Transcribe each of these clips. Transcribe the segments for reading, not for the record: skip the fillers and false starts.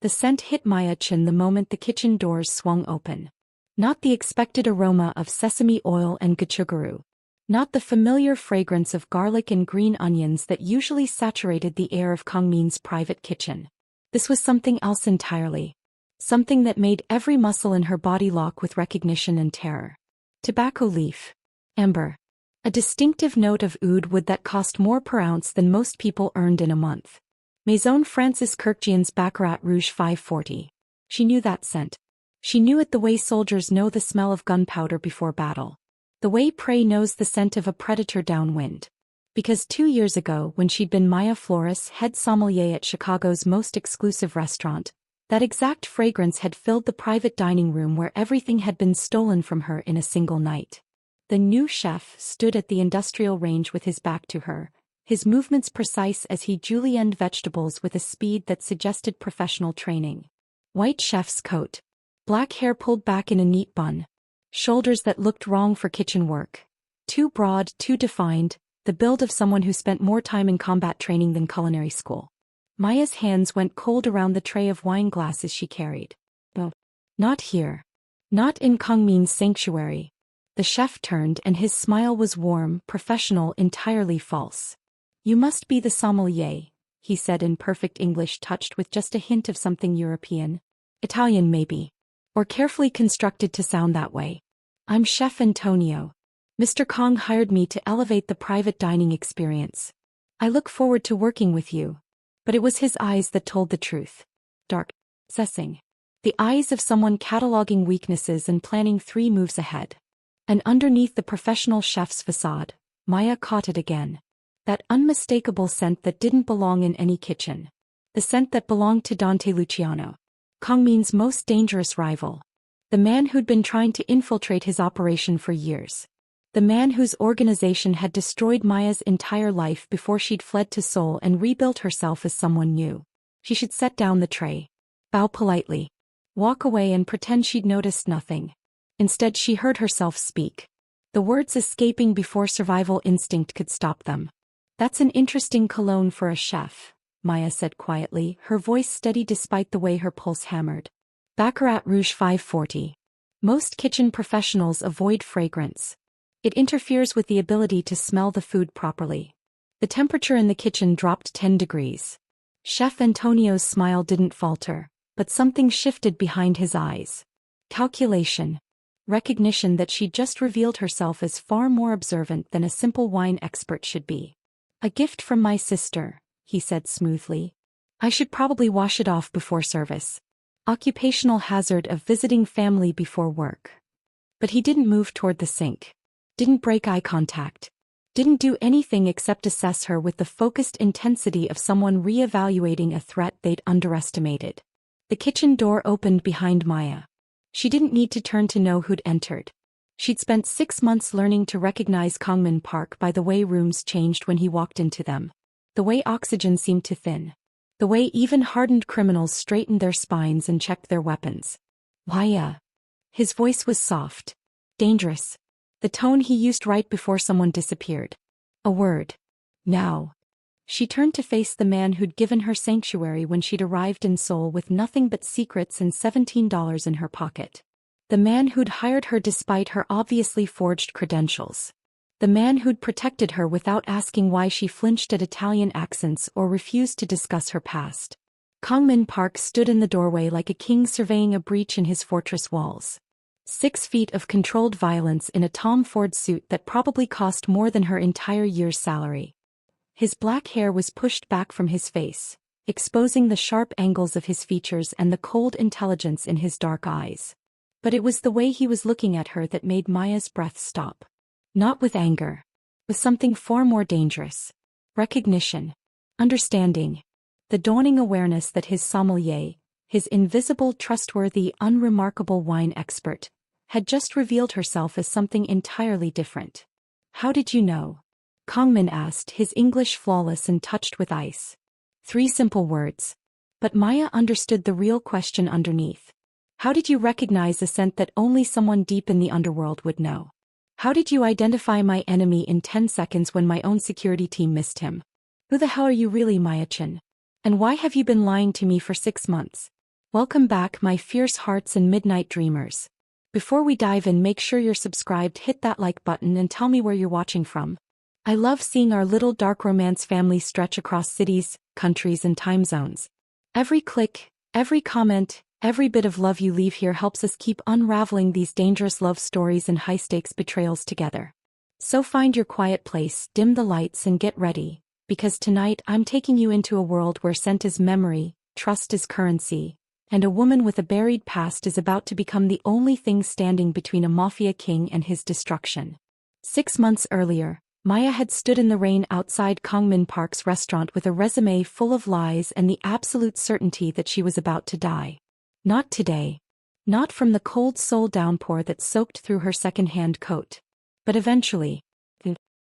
The scent hit Maya Chen the moment the kitchen doors swung open. Not the expected aroma of sesame oil and gochugaru. Not the familiar fragrance of garlic and green onions that usually saturated the air of Kangmin's private kitchen. This was something else entirely. Something that made every muscle in her body lock with recognition and terror. Tobacco leaf. Amber. A distinctive note of oud wood that cost more per ounce than most people earned in a month. Maison Francis Kurkdjian's Baccarat Rouge 540. She knew that scent. She knew it the way soldiers know the smell of gunpowder before battle. The way prey knows the scent of a predator downwind. Because 2 years ago, when she'd been Maya Flores, head sommelier at Chicago's most exclusive restaurant, that exact fragrance had filled the private dining room where everything had been stolen from her in a single night. The new chef stood at the industrial range with his back to her, his movements precise as he julienned vegetables with a speed that suggested professional training. White chef's coat. Black hair pulled back in a neat bun. Shoulders that looked wrong for kitchen work. Too broad, too defined, the build of someone who spent more time in combat training than culinary school. Maya's hands went cold around the tray of wine glasses she carried. Oh, not here. Not in Kangmin's sanctuary. The chef turned and his smile was warm, professional, entirely false. You must be the sommelier, he said in perfect English touched with just a hint of something European. Italian maybe. Or carefully constructed to sound that way. I'm Chef Antonio. Mr. Kong hired me to elevate the private dining experience. I look forward to working with you. But it was his eyes that told the truth. Dark, assessing. The eyes of someone cataloging weaknesses and planning 3 moves ahead. And underneath the professional chef's facade, Maya caught it again. That unmistakable scent that didn't belong in any kitchen. The scent that belonged to Dante Luciano. Kangmin's most dangerous rival. The man who'd been trying to infiltrate his operation for years. The man whose organization had destroyed Maya's entire life before she'd fled to Seoul and rebuilt herself as someone new. She should set down the tray. Bow politely. Walk away and pretend she'd noticed nothing. Instead she heard herself speak. The words escaping before survival instinct could stop them. That's an interesting cologne for a chef, Maya said quietly, her voice steady despite the way her pulse hammered. Baccarat Rouge 540. Most kitchen professionals avoid fragrance. It interferes with the ability to smell the food properly. The temperature in the kitchen dropped 10 degrees. Chef Antonio's smile didn't falter, but something shifted behind his eyes. Calculation. Recognition that she'd just revealed herself as far more observant than a simple wine expert should be. A gift from my sister, he said smoothly. I should probably wash it off before service. Occupational hazard of visiting family before work. But he didn't move toward the sink. Didn't break eye contact. Didn't do anything except assess her with the focused intensity of someone re-evaluating a threat they'd underestimated. The kitchen door opened behind Maya. She didn't need to turn to know who'd entered. She'd spent 6 months learning to recognize Kangmin Park by the way rooms changed when he walked into them. The way oxygen seemed to thin. The way even hardened criminals straightened their spines and checked their weapons. Maya. His voice was soft. Dangerous. The tone he used right before someone disappeared. A word. Now. She turned to face the man who'd given her sanctuary when she'd arrived in Seoul with nothing but secrets and $17 in her pocket. The man who'd hired her despite her obviously forged credentials. The man who'd protected her without asking why she flinched at Italian accents or refused to discuss her past. Kangmin Park stood in the doorway like a king surveying a breach in his fortress walls. 6 feet of controlled violence in a Tom Ford suit that probably cost more than her entire year's salary. His black hair was pushed back from his face, exposing the sharp angles of his features and the cold intelligence in his dark eyes. But it was the way he was looking at her that made Maya's breath stop. Not with anger. With something far more dangerous. Recognition. Understanding. The dawning awareness that his sommelier, his invisible, trustworthy, unremarkable wine expert, had just revealed herself as something entirely different. How did you know? Kangmin asked, his English flawless and touched with ice. 3 simple words. But Maya understood the real question underneath. How did you recognize a scent that only someone deep in the underworld would know? How did you identify my enemy in 10 seconds when my own security team missed him? Who the hell are you really, Maya Chen? And why have you been lying to me for 6 months? Welcome back, my fierce hearts and midnight dreamers. Before we dive in, make sure you're subscribed, hit that like button, and tell me where you're watching from. I love seeing our little dark romance family stretch across cities, countries, and time zones. Every click, every comment, every bit of love you leave here helps us keep unraveling these dangerous love stories and high-stakes betrayals together. So find your quiet place, dim the lights, and get ready, because tonight I'm taking you into a world where scent is memory, trust is currency, and a woman with a buried past is about to become the only thing standing between a mafia king and his destruction. 6 months earlier, Maya had stood in the rain outside Kangmin Park's restaurant with a resume full of lies and the absolute certainty that she was about to die. Not today. Not from the cold soul downpour that soaked through her second-hand coat. But eventually.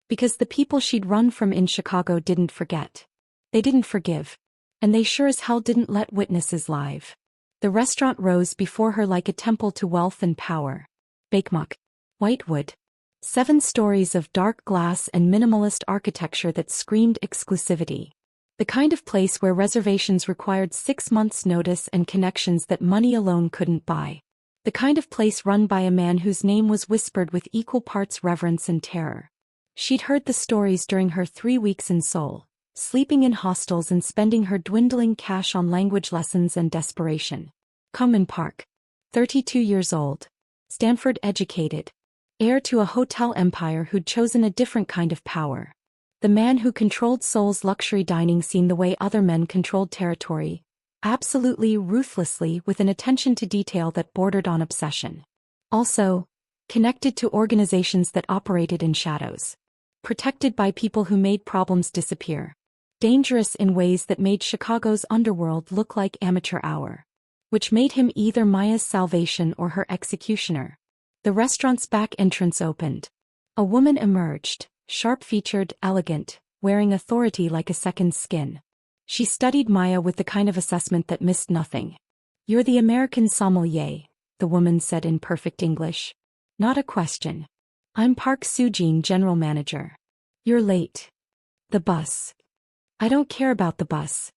Because the people she'd run from in Chicago didn't forget. They didn't forgive. And they sure as hell didn't let witnesses live. The restaurant rose before her like a temple to wealth and power. Bakemuk. Whitewood. 7 stories of dark glass and minimalist architecture that screamed exclusivity. The kind of place where reservations required 6 months' notice and connections that money alone couldn't buy. The kind of place run by a man whose name was whispered with equal parts reverence and terror. She'd heard the stories during her 3 weeks in Seoul, sleeping in hostels and spending her dwindling cash on language lessons and desperation. Kangmin Park. 32 years old. Stanford educated. Heir to a hotel empire who'd chosen a different kind of power. The man who controlled Seoul's luxury dining scene the way other men controlled territory. Absolutely ruthlessly, with an attention to detail that bordered on obsession. Also, connected to organizations that operated in shadows. Protected by people who made problems disappear. Dangerous in ways that made Chicago's underworld look like amateur hour. Which made him either Maya's salvation or her executioner. The restaurant's back entrance opened. A woman emerged, sharp-featured, elegant, wearing authority like a second skin. She studied Maya with the kind of assessment that missed nothing. "You're the American sommelier," the woman said in perfect English. "Not a question. I'm Park Soo-jin, general manager. You're late. The bus." "I don't care about the bus.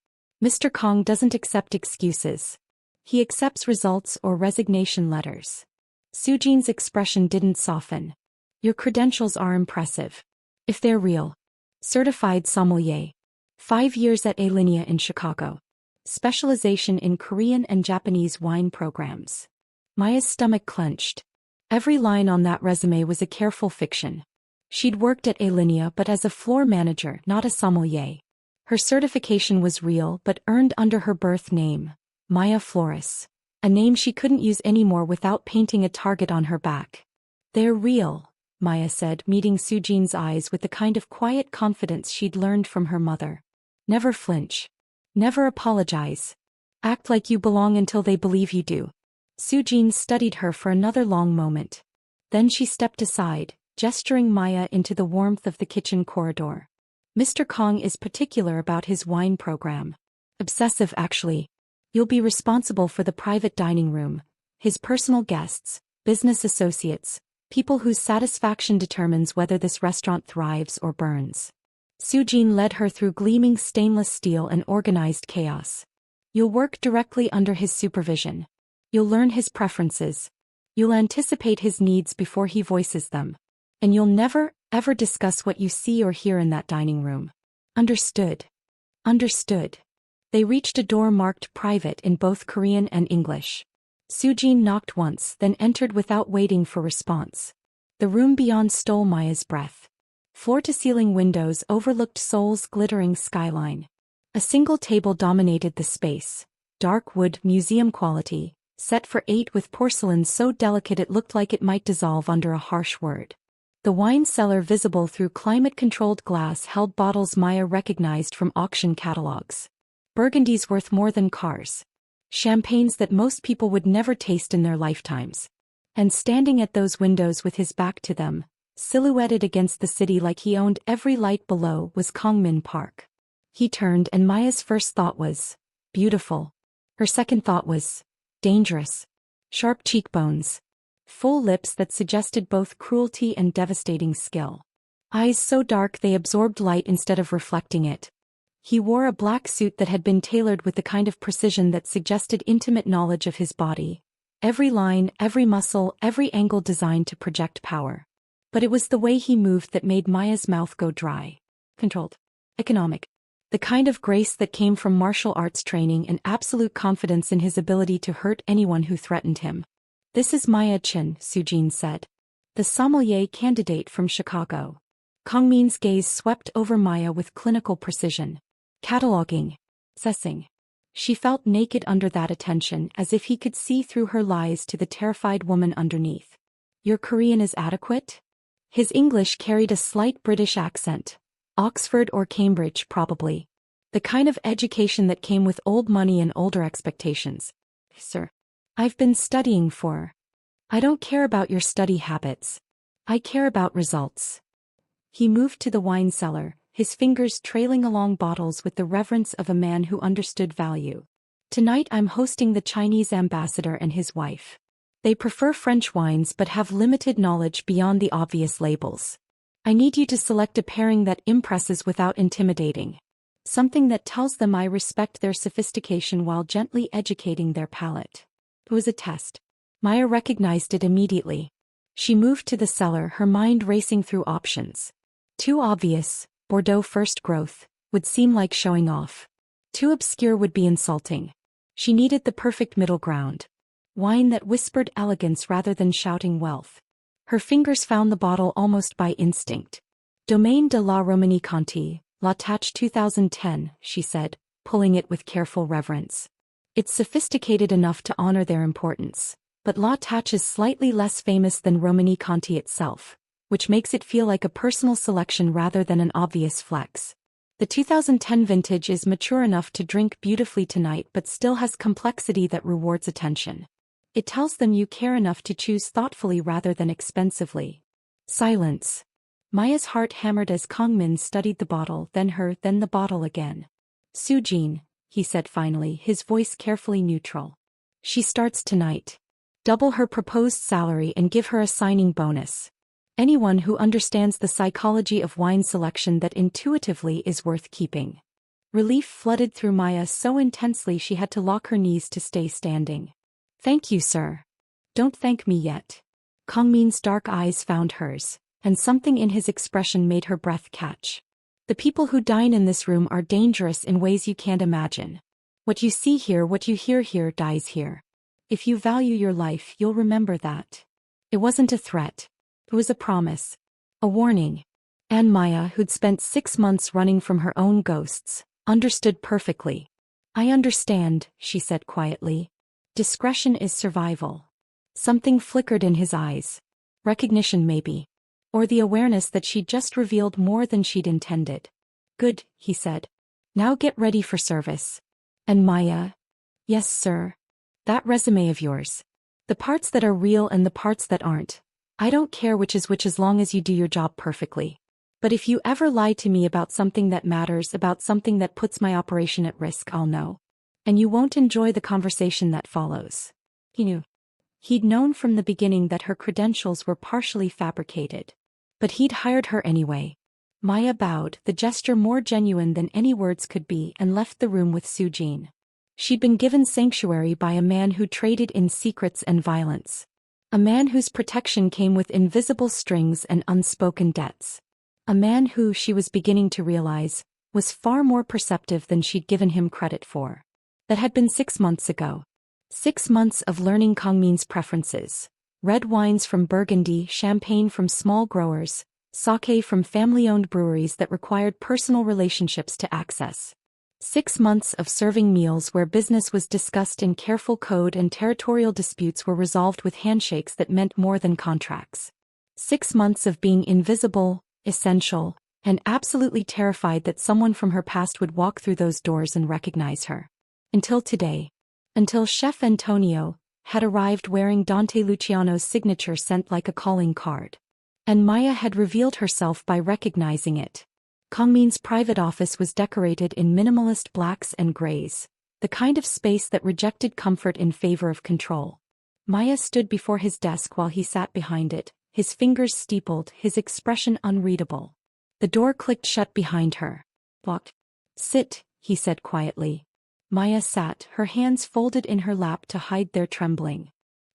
Mr. Kong doesn't accept excuses. He accepts results or resignation letters." Soo-jin's expression didn't soften. "Your credentials are impressive. If they're real. Certified sommelier. 5 years at A-Linea in Chicago. Specialization in Korean and Japanese wine programs." Maya's stomach clenched. Every line on that resume was a careful fiction. She'd worked at A-Linea but as a floor manager, not a sommelier. Her certification was real but earned under her birth name, Maya Flores. A name she couldn't use anymore without painting a target on her back. "They're real," Maya said, meeting Soo-jin's eyes with the kind of quiet confidence she'd learned from her mother. "Never flinch. Never apologize. Act like you belong until they believe you do." Soo-jin studied her for another long moment. Then she stepped aside, gesturing Maya into the warmth of the kitchen corridor. "Mr. Kong is particular about his wine program. Obsessive, actually. You'll be responsible for the private dining room, his personal guests, business associates, people whose satisfaction determines whether this restaurant thrives or burns." Soo-jin led her through gleaming stainless steel and organized chaos. "You'll work directly under his supervision. You'll learn his preferences. You'll anticipate his needs before he voices them. And you'll never, ever discuss what you see or hear in that dining room. Understood?" "Understood." They reached a door marked private in both Korean and English. Soo-jin knocked once, then entered without waiting for response. The room beyond stole Maya's breath. Floor-to-ceiling windows overlooked Seoul's glittering skyline. A single table dominated the space. Dark wood, museum quality, set for 8 with porcelain so delicate it looked like it might dissolve under a harsh word. The wine cellar visible through climate-controlled glass held bottles Maya recognized from auction catalogs. Burgundies worth more than cars. Champagnes that most people would never taste in their lifetimes. And standing at those windows with his back to them, silhouetted against the city like he owned every light below, was Kangmin Park. He turned and Maya's first thought was, beautiful. Her second thought was, dangerous. Sharp cheekbones. Full lips that suggested both cruelty and devastating skill. Eyes so dark they absorbed light instead of reflecting it. He wore a black suit that had been tailored with the kind of precision that suggested intimate knowledge of his body. Every line, every muscle, every angle designed to project power. But it was the way he moved that made Maya's mouth go dry. Controlled. Economic. The kind of grace that came from martial arts training and absolute confidence in his ability to hurt anyone who threatened him. "This is Maya Chen," Sujin said. "The sommelier candidate from Chicago." Kangmin's gaze swept over Maya with clinical precision. Cataloging. Assessing. She felt naked under that attention, as if he could see through her lies to the terrified woman underneath. "Your Korean is adequate?" His English carried a slight British accent. Oxford or Cambridge, probably. The kind of education that came with old money and older expectations. "Sir. I've been studying for." "I don't care about your study habits. I care about results." He moved to the wine cellar, his fingers trailing along bottles with the reverence of a man who understood value. "Tonight I'm hosting the Chinese ambassador and his wife. They prefer French wines but have limited knowledge beyond the obvious labels. I need you to select a pairing that impresses without intimidating. Something that tells them I respect their sophistication while gently educating their palate." It was a test. Maya recognized it immediately. She moved to the cellar, her mind racing through options. Too obvious, Bordeaux first growth, would seem like showing off. Too obscure would be insulting. She needed the perfect middle ground. Wine that whispered elegance rather than shouting wealth. Her fingers found the bottle almost by instinct. "Domaine de la Romanie Conti, La Tache 2010, she said, pulling it with careful reverence. It's sophisticated enough to honor their importance, but La Tache is slightly less famous than Romanie Conti itself, which makes it feel like a personal selection rather than an obvious flex. The 2010 vintage is mature enough to drink beautifully tonight but still has complexity that rewards attention. It tells them you care enough to choose thoughtfully rather than expensively." Silence. Maya's heart hammered as Kangmin studied the bottle, then her, then the bottle again. "Sujin," he said finally, his voice carefully neutral. "She starts tonight. Double her proposed salary and give her a signing bonus. Anyone who understands the psychology of wine selection that intuitively is worth keeping." Relief flooded through Maya so intensely she had to lock her knees to stay standing. "Thank you, sir." "Don't thank me yet." Kangmin's dark eyes found hers, and something in his expression made her breath catch. "The people who dine in this room are dangerous in ways you can't imagine. What you see here, what you hear here, dies here. If you value your life, you'll remember that." It wasn't a threat. It was a promise. A warning. And Maya, who'd spent 6 months running from her own ghosts, understood perfectly. "I understand," she said quietly. "Discretion is survival." Something flickered in his eyes. Recognition maybe. Or the awareness that she'd just revealed more than she'd intended. "Good," he said. "Now get ready for service." And Maya? "Yes, sir. That resume of yours. The parts that are real and the parts that aren't. I don't care which is which as long as you do your job perfectly. But if you ever lie to me about something that matters, about something that puts my operation at risk, I'll know. And you won't enjoy the conversation that follows." He knew. He'd known from the beginning that her credentials were partially fabricated. But he'd hired her anyway. Maya bowed, the gesture more genuine than any words could be, and left the room with Sujin. She'd been given sanctuary by a man who traded in secrets and violence. A man whose protection came with invisible strings and unspoken debts. A man who, she was beginning to realize, was far more perceptive than she'd given him credit for. That had been 6 months ago. 6 months of learning Kangmin's preferences. Red wines from Burgundy, champagne from small growers, sake from family-owned breweries that required personal relationships to access. 6 months of serving meals where business was discussed in careful code and territorial disputes were resolved with handshakes that meant more than contracts. 6 months of being invisible, essential, and absolutely terrified that someone from her past would walk through those doors and recognize her. Until today. Until Chef Antonio had arrived wearing Dante Luciano's signature sent like a calling card. And Maya had revealed herself by recognizing it. Kangmin's private office was decorated in minimalist blacks and grays, the kind of space that rejected comfort in favor of control. Maya stood before his desk while he sat behind it, his fingers steepled, his expression unreadable. The door clicked shut behind her. Locked. Sit, he said quietly. Maya sat, her hands folded in her lap to hide their trembling.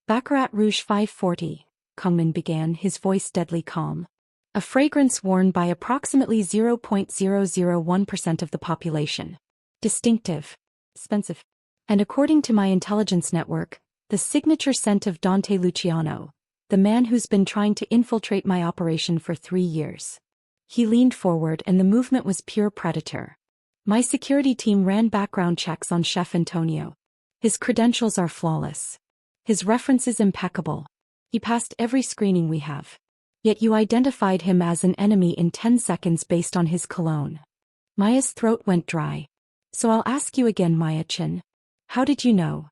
Baccarat Rouge 540, Kangmin began, his voice deadly calm. A fragrance worn by approximately 0.001% of the population. Distinctive. Expensive. And according to my intelligence network, the signature scent of Dante Luciano, the man who's been trying to infiltrate my operation for 3 years. He leaned forward and the movement was pure predator. My security team ran background checks on Chef Antonio. His credentials are flawless. His references impeccable. He passed every screening we have. Yet you identified him as an enemy in 10 seconds based on his cologne. Maya's throat went dry. So I'll ask you again, Maya Chen. How did you know?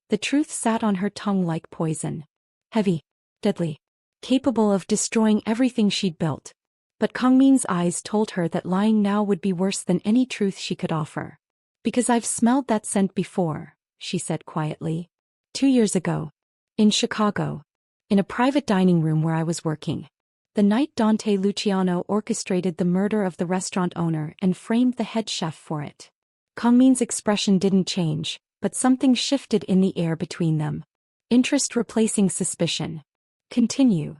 The truth sat on her tongue like poison. Heavy. Deadly. Capable of destroying everything she'd built. But Kangmin's eyes told her that lying now would be worse than any truth she could offer. Because I've smelled that scent before, she said quietly. 2 years ago. In Chicago. In a private dining room where I was working. The night Dante Luciano orchestrated the murder of the restaurant owner and framed the head chef for it. Kangmin's expression didn't change, but something shifted in the air between them. Interest replacing suspicion. Continue.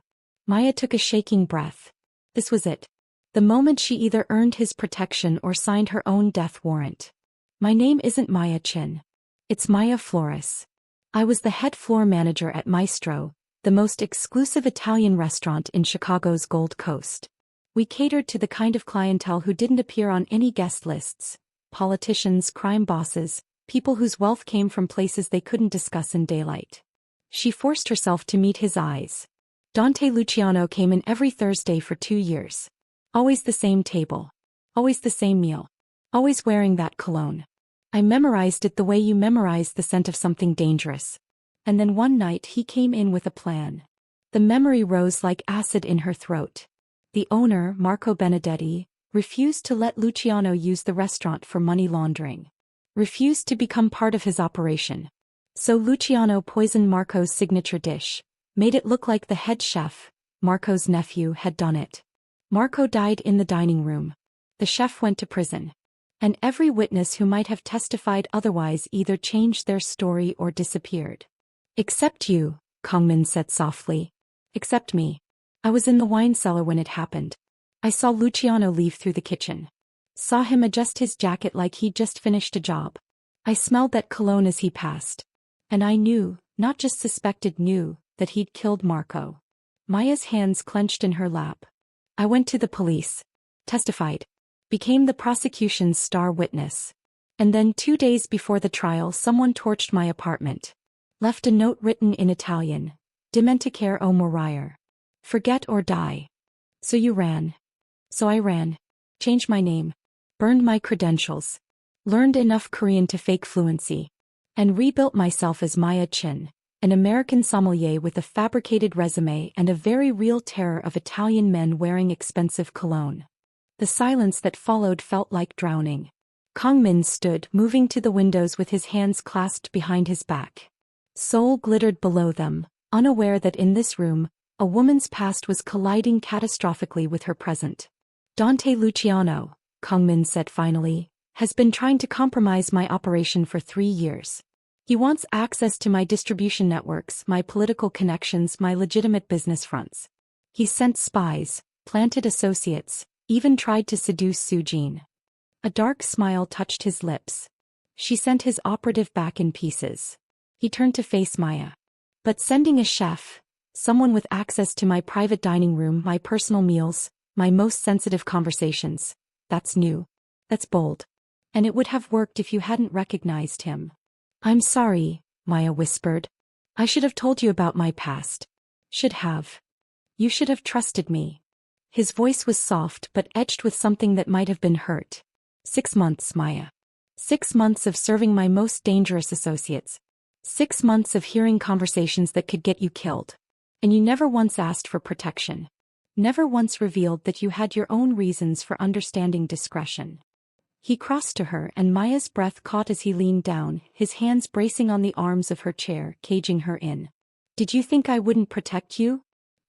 Maya took a shaking breath. This was it. The moment she either earned his protection or signed her own death warrant. My name isn't Maya Chen. It's Maya Flores. I was the head floor manager at Maestro, the most exclusive Italian restaurant in Chicago's Gold Coast. We catered to the kind of clientele who didn't appear on any guest lists. Politicians, crime bosses, people whose wealth came from places they couldn't discuss in daylight. She forced herself to meet his eyes. Dante Luciano came in every Thursday for 2 years. Always the same table. Always the same meal. Always wearing that cologne. I memorized it the way you memorize the scent of something dangerous. And then one night he came in with a plan. The memory rose like acid in her throat. The owner, Marco Benedetti, refused to let Luciano use the restaurant for money laundering. Refused to become part of his operation. So Luciano poisoned Marco's signature dish. Made it look like the head chef, Marco's nephew, had done it. Marco died in the dining room. The chef went to prison. And every witness who might have testified otherwise either changed their story or disappeared. Except you, Kangmin said softly. Except me. I was in the wine cellar when it happened. I saw Luciano leave through the kitchen. Saw him adjust his jacket like he'd just finished a job. I smelled that cologne as he passed. And I knew, not just suspected, knew, that he'd killed Marco. Maya's hands clenched in her lap. I went to the police. Testified. Became the prosecution's star witness. And then 2 days before the trial someone torched my apartment. Left a note written in Italian. Dimenticare o morire. Forget or die. So you ran. So I ran. Changed my name. Burned my credentials. Learned enough Korean to fake fluency. And rebuilt myself as Maya Chen. An American sommelier with a fabricated resume and a very real terror of Italian men wearing expensive cologne. The silence that followed felt like drowning. Kangmin stood, moving to the windows with his hands clasped behind his back. Soul glittered below them, unaware that in this room, a woman's past was colliding catastrophically with her present. Dante Luciano, Kangmin said finally, has been trying to compromise my operation for 3 years. He wants access to my distribution networks, my political connections, my legitimate business fronts. He sent spies, planted associates, even tried to seduce Sujin. A dark smile touched his lips. She sent his operative back in pieces. He turned to face Maya. But sending a chef, someone with access to my private dining room, my personal meals, my most sensitive conversations, that's new. That's bold. And it would have worked if you hadn't recognized him. I'm sorry, Maya whispered. I should have told you about my past. Should have. You should have trusted me. His voice was soft but edged with something that might have been hurt. 6 months, Maya. 6 months of serving my most dangerous associates. 6 months of hearing conversations that could get you killed. And you never once asked for protection. Never once revealed that you had your own reasons for understanding discretion. He crossed to her and Maya's breath caught as he leaned down, his hands bracing on the arms of her chair, caging her in. Did you think I wouldn't protect you?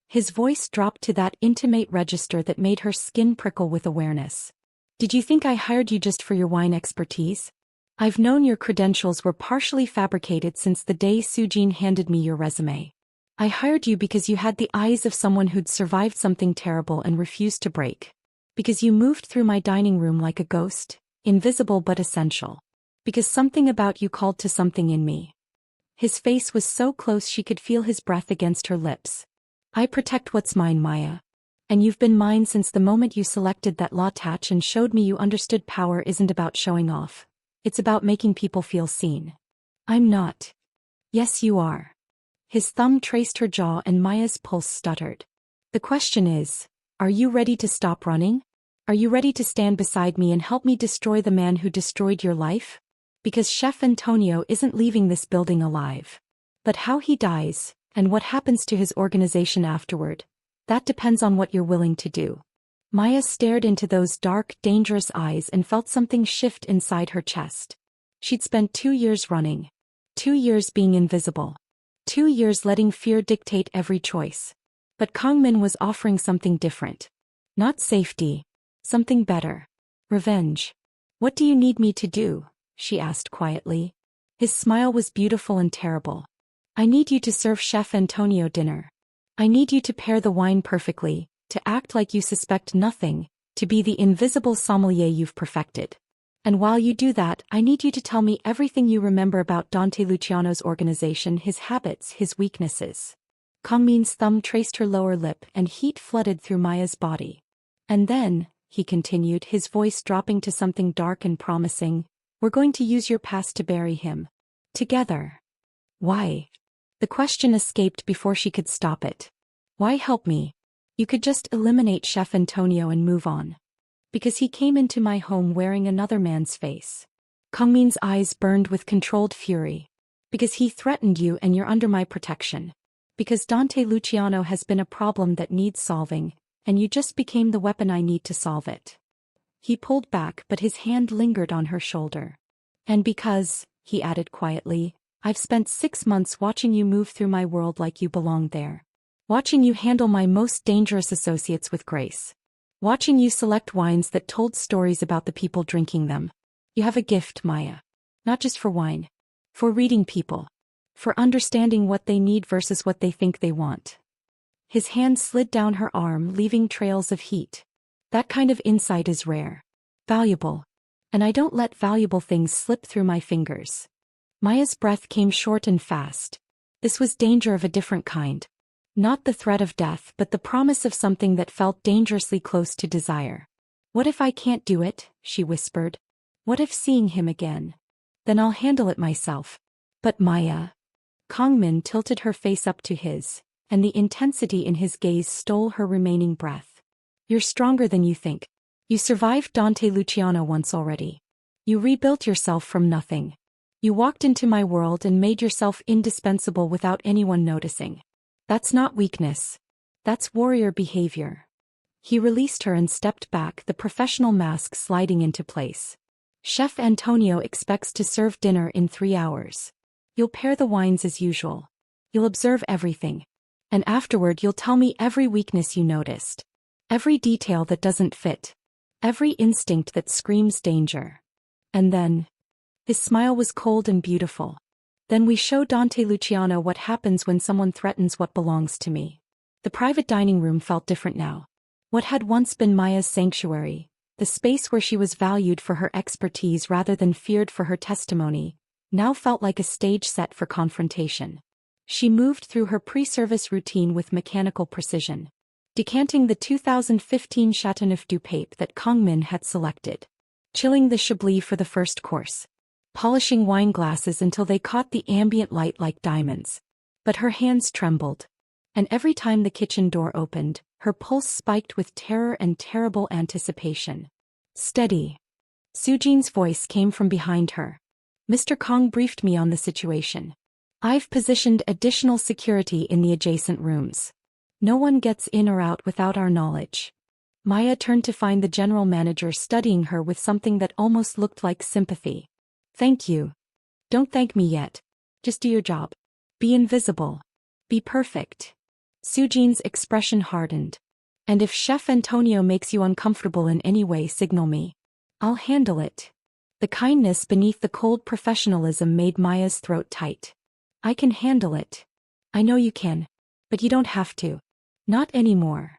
His voice dropped to that intimate register that made her skin prickle with awareness. Did you think I hired you just for your wine expertise? I've known your credentials were partially fabricated since the day Sujin handed me your resume. I hired you because you had the eyes of someone who'd survived something terrible and refused to break. Because you moved through my dining room like a ghost, invisible but essential. Because something about you called to something in me. His face was so close she could feel his breath against her lips. I protect what's mine, Maya. And you've been mine since the moment you selected that law touch and showed me you understood power isn't about showing off. It's about making people feel seen. I'm not. Yes, you are. His thumb traced her jaw and Maya's pulse stuttered. The question is, are you ready to stop running? Are you ready to stand beside me and help me destroy the man who destroyed your life? Because Chef Antonio isn't leaving this building alive. But how he dies, and what happens to his organization afterward, that depends on what you're willing to do. Maya stared into those dark, dangerous eyes and felt something shift inside her chest. She'd spent 2 years running. 2 years being invisible. 2 years letting fear dictate every choice. But Kangmin was offering something different. Not safety. Something better. Revenge. What do you need me to do? She asked quietly. His smile was beautiful and terrible. I need you to serve Chef Antonio dinner. I need you to pair the wine perfectly, to act like you suspect nothing, to be the invisible sommelier you've perfected. And while you do that, I need you to tell me everything you remember about Dante Luciano's organization, his habits, his weaknesses. Kangmin's thumb traced her lower lip and heat flooded through Maya's body. And then, he continued, his voice dropping to something dark and promising, we're going to use your past to bury him. Together. Why? The question escaped before she could stop it. Why help me? You could just eliminate Chef Antonio and move on. Because he came into my home wearing another man's face. Kangmin's eyes burned with controlled fury. Because he threatened you and you're under my protection. Because Dante Luciano has been a problem that needs solving, and you just became the weapon I need to solve it. He pulled back but his hand lingered on her shoulder. And because, he added quietly, I've spent 6 months watching you move through my world like you belonged there. Watching you handle my most dangerous associates with grace. Watching you select wines that told stories about the people drinking them. You have a gift, Maya. Not just for wine. For reading people. For understanding what they need versus what they think they want. His hand slid down her arm, leaving trails of heat. That kind of insight is rare. Valuable. And I don't let valuable things slip through my fingers. Maya's breath came short and fast. This was danger of a different kind. Not the threat of death, but the promise of something that felt dangerously close to desire. What if I can't do it? She whispered. What if seeing him again? Then I'll handle it myself. But Maya. Kangmin tilted her face up to his, and the intensity in his gaze stole her remaining breath. You're stronger than you think. You survived Dante Luciano once already. You rebuilt yourself from nothing. You walked into my world and made yourself indispensable without anyone noticing. That's not weakness. That's warrior behavior. He released her and stepped back, the professional mask sliding into place. Chef Antonio expects to serve dinner in 3 hours. You'll pair the wines as usual. You'll observe everything. And afterward you'll tell me every weakness you noticed. Every detail that doesn't fit. Every instinct that screams danger. And then... His smile was cold and beautiful. Then we show Dante Luciano what happens when someone threatens what belongs to me. The private dining room felt different now. What had once been Maya's sanctuary, the space where she was valued for her expertise rather than feared for her testimony, now felt like a stage set for confrontation. She moved through her pre-service routine with mechanical precision, decanting the 2015 Chateauneuf du Pape that Kangmin had selected, chilling the Chablis for the first course, polishing wine glasses until they caught the ambient light like diamonds. But her hands trembled. And every time the kitchen door opened, her pulse spiked with terror and terrible anticipation. Steady. Sujin's voice came from behind her. Mr. Kong briefed me on the situation. I've positioned additional security in the adjacent rooms. No one gets in or out without our knowledge. Maya turned to find the general manager studying her with something that almost looked like sympathy. Thank you. Don't thank me yet. Just do your job. Be invisible. Be perfect. Sujin's expression hardened. And if Chef Antonio makes you uncomfortable in any way, signal me. I'll handle it. The kindness beneath the cold professionalism made Maya's throat tight. I can handle it. I know you can. But you don't have to. Not anymore.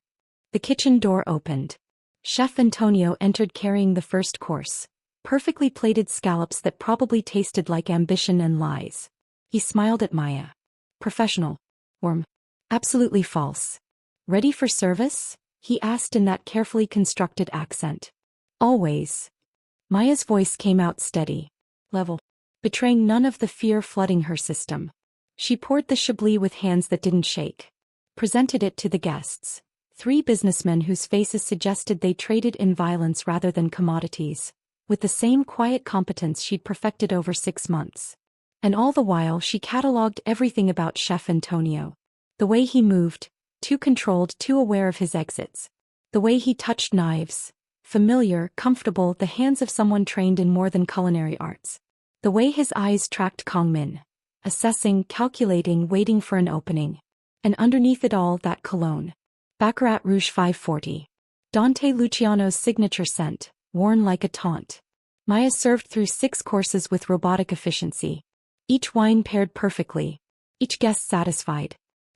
The kitchen door opened. Chef Antonio entered carrying the first course. Perfectly plated scallops that probably tasted like ambition and lies. He smiled at Maya. Professional. Warm. Absolutely false. Ready for service? He asked in that carefully constructed accent. Always. Maya's voice came out steady. Level. Betraying none of the fear flooding her system. She poured the chablis with hands that didn't shake. Presented it to the guests. 3 businessmen whose faces suggested they traded in violence rather than commodities, with the same quiet competence she'd perfected over 6 months. And all the while she catalogued everything about Chef Antonio. The way he moved, too controlled, too aware of his exits. The way he touched knives, familiar, comfortable, the hands of someone trained in more than culinary arts. The way his eyes tracked Kangmin, assessing, calculating, waiting for an opening. And underneath it all, that cologne. Baccarat Rouge 540. Dante Luciano's signature scent, worn like a taunt. Maya served through 6 courses with robotic efficiency. Each wine paired perfectly. Each guest satisfied.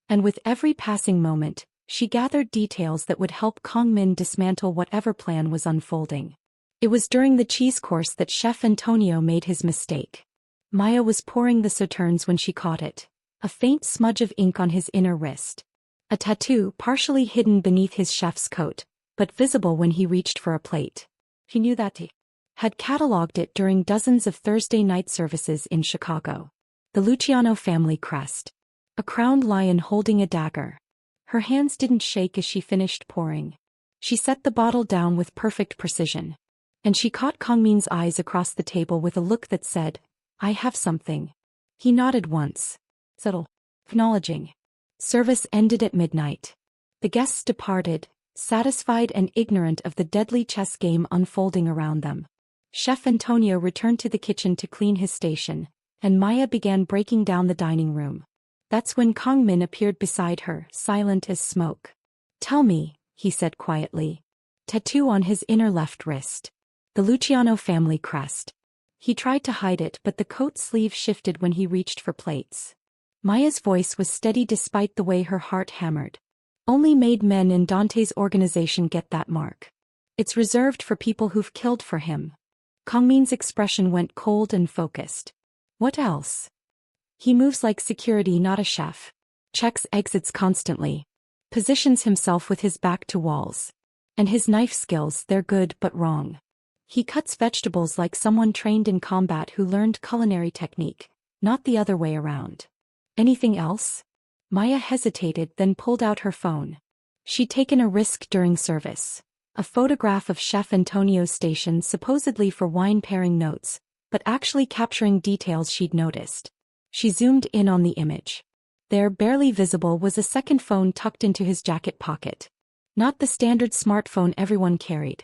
And with every passing moment, she gathered details that would help Kangmin dismantle whatever plan was unfolding. It was during the cheese course that Chef Antonio made his mistake. Maya was pouring the sauternes when she caught it. A faint smudge of ink on his inner wrist. A tattoo partially hidden beneath his chef's coat, but visible when he reached for a plate. He knew that he had catalogued it during dozens of Thursday night services in Chicago. The Luciano family crest. A crowned lion holding a dagger. Her hands didn't shake as she finished pouring. She set the bottle down with perfect precision. And she caught Kangmin's eyes across the table with a look that said, I have something. He nodded once. Subtle. Acknowledging. Service ended at midnight. The guests departed, satisfied and ignorant of the deadly chess game unfolding around them. Chef Antonio returned to the kitchen to clean his station, and Maya began breaking down the dining room. That's when Kangmin appeared beside her, silent as smoke. Tell me, he said quietly. Tattoo on his inner left wrist. The Luciano family crest. He tried to hide it, but the coat sleeve shifted when he reached for plates. Maya's voice was steady despite the way her heart hammered. Only made men in Dante's organization get that mark. It's reserved for people who've killed for him. Kangmin's expression went cold and focused. What else? He moves like security, not a chef. Checks exits constantly. Positions himself with his back to walls. And his knife skills, they're good but wrong. He cuts vegetables like someone trained in combat who learned culinary technique, not the other way around. Anything else? Maya hesitated, then pulled out her phone. She'd taken a risk during service. A photograph of Chef Antonio's station supposedly for wine pairing notes, but actually capturing details she'd noticed. She zoomed in on the image. There, barely visible, was a second phone tucked into his jacket pocket. Not the standard smartphone everyone carried.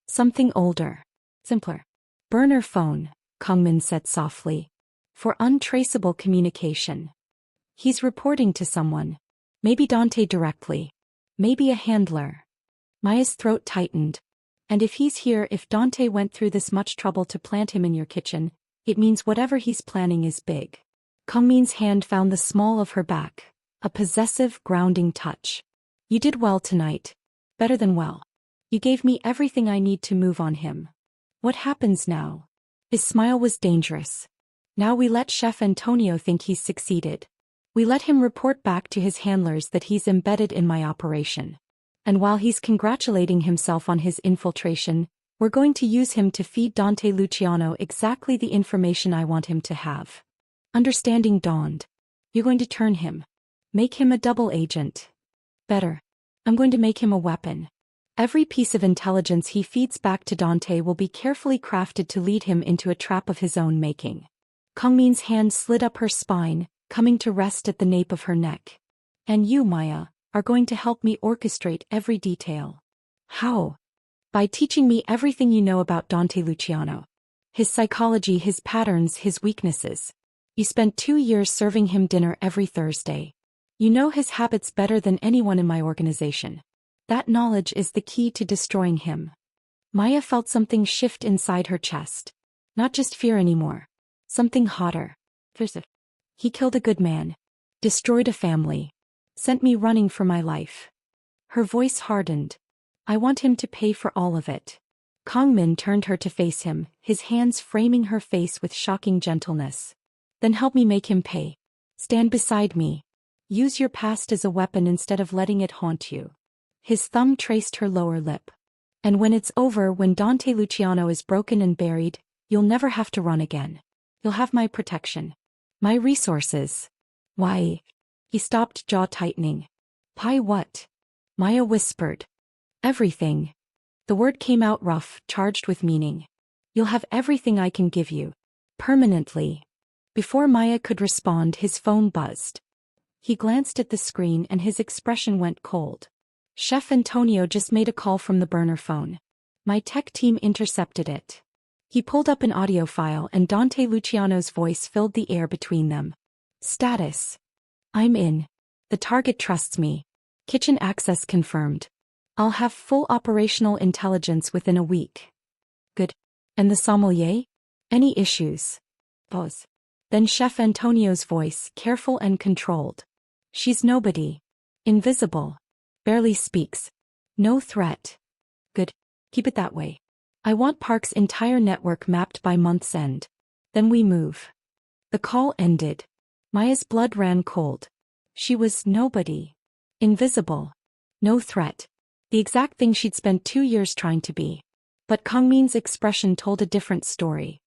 Something older. Simpler. Burner phone, Kangmin said softly. For untraceable communication. He's reporting to someone. Maybe Dante directly. Maybe a handler. Maya's throat tightened. And if he's here, if Dante went through this much trouble to plant him in your kitchen, it means whatever he's planning is big. Kangmin's hand found the small of her back. A possessive, grounding touch. You did well tonight. Better than well. You gave me everything I need to move on him. What happens now? His smile was dangerous. Now we let Chef Antonio think he's succeeded. We let him report back to his handlers that he's embedded in my operation. And while he's congratulating himself on his infiltration, we're going to use him to feed Dante Luciano exactly the information I want him to have. Understanding dawned. You're going to turn him. Make him a double agent. Better. I'm going to make him a weapon. Every piece of intelligence he feeds back to Dante will be carefully crafted to lead him into a trap of his own making. Kangmin's hand slid up her spine, coming to rest at the nape of her neck. And you, Maya, are going to help me orchestrate every detail. How? By teaching me everything you know about Dante Luciano. His psychology, his patterns, his weaknesses. You spent 2 years serving him dinner every Thursday. You know his habits better than anyone in my organization. That knowledge is the key to destroying him. Maya felt something shift inside her chest. Not just fear anymore. Something hotter. He killed a good man. Destroyed a family. Sent me running for my life. Her voice hardened. I want him to pay for all of it. Kangmin turned her to face him, his hands framing her face with shocking gentleness. Then help me make him pay. Stand beside me. Use your past as a weapon instead of letting it haunt you. His thumb traced her lower lip. And when it's over, when Dante Luciano is broken and buried, you'll never have to run again. You'll have my protection. My resources. Why? He stopped, jaw tightening. Pie what? Maya whispered. Everything. The word came out rough, charged with meaning. You'll have everything I can give you. Permanently. Before Maya could respond, his phone buzzed. He glanced at the screen and his expression went cold. Chef Antonio just made a call from the burner phone. My tech team intercepted it. He pulled up an audio file and Dante Luciano's voice filled the air between them. Status. I'm in. The target trusts me. Kitchen access confirmed. I'll have full operational intelligence within a week. Good. And the sommelier? Any issues? Pause. Then Chef Antonio's voice, careful and controlled. She's nobody. Invisible. Barely speaks. No threat. Good. Keep it that way. I want Park's entire network mapped by month's end. Then we move. The call ended. Maya's blood ran cold. She was nobody. Invisible. No threat. The exact thing she'd spent 2 years trying to be. But Kangmin's expression told a different story.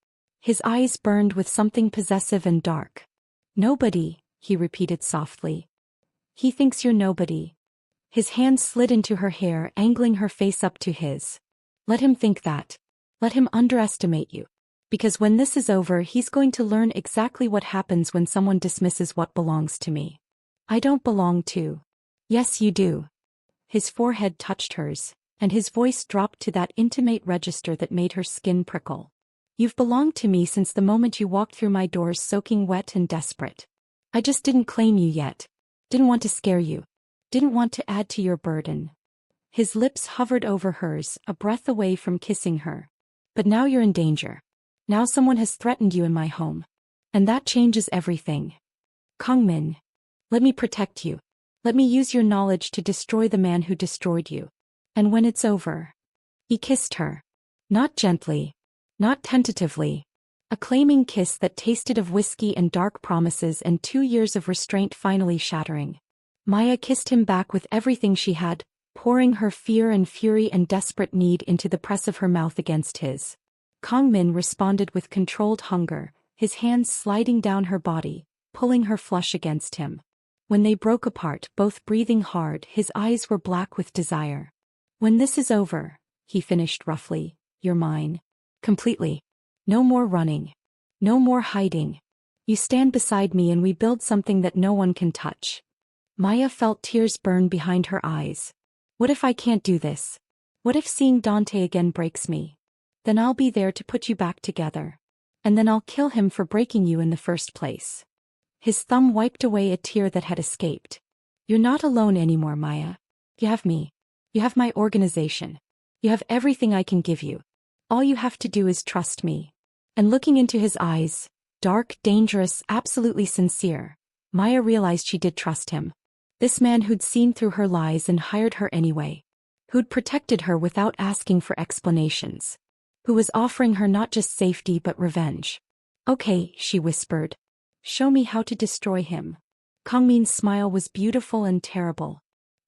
His eyes burned with something possessive and dark. Nobody, he repeated softly. He thinks you're nobody. His hand slid into her hair, angling her face up to his. Let him think that. Let him underestimate you. Because when this is over, he's going to learn exactly what happens when someone dismisses what belongs to me. I don't belong to. Yes, you do. His forehead touched hers, and his voice dropped to that intimate register that made her skin prickle. You've belonged to me since the moment you walked through my doors soaking wet and desperate. I just didn't claim you yet. Didn't want to scare you. Didn't want to add to your burden. His lips hovered over hers, a breath away from kissing her. But now you're in danger. Now someone has threatened you in my home. And that changes everything. Kangmin. Let me protect you. Let me use your knowledge to destroy the man who destroyed you. And when it's over. He kissed her. Not gently. Not tentatively. A claiming kiss that tasted of whiskey and dark promises and 2 years of restraint finally shattering. Maya kissed him back with everything she had, pouring her fear and fury and desperate need into the press of her mouth against his. Kangmin responded with controlled hunger, his hands sliding down her body, pulling her flush against him. When they broke apart, both breathing hard, his eyes were black with desire. When this is over, he finished roughly, you're mine. Completely. No more running. No more hiding. You stand beside me and we build something that no one can touch. Maya felt tears burn behind her eyes. What if I can't do this? What if seeing Dante again breaks me? Then I'll be there to put you back together. And then I'll kill him for breaking you in the first place. His thumb wiped away a tear that had escaped. You're not alone anymore, Maya. You have me. You have my organization. You have everything I can give you. All you have to do is trust me. And looking into his eyes, dark, dangerous, absolutely sincere, Maya realized she did trust him. This man who'd seen through her lies and hired her anyway. Who'd protected her without asking for explanations. Who was offering her not just safety but revenge. Okay, she whispered. Show me how to destroy him. Kangmin's smile was beautiful and terrible.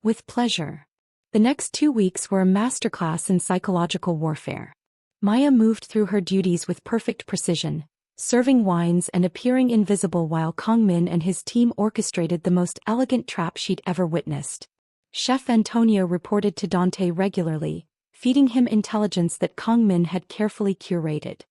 With pleasure. The next 2 weeks were a masterclass in psychological warfare. Maya moved through her duties with perfect precision, serving wines and appearing invisible while Kangmin and his team orchestrated the most elegant trap she'd ever witnessed. Chef Antonio reported to Dante regularly, feeding him intelligence that Kangmin had carefully curated.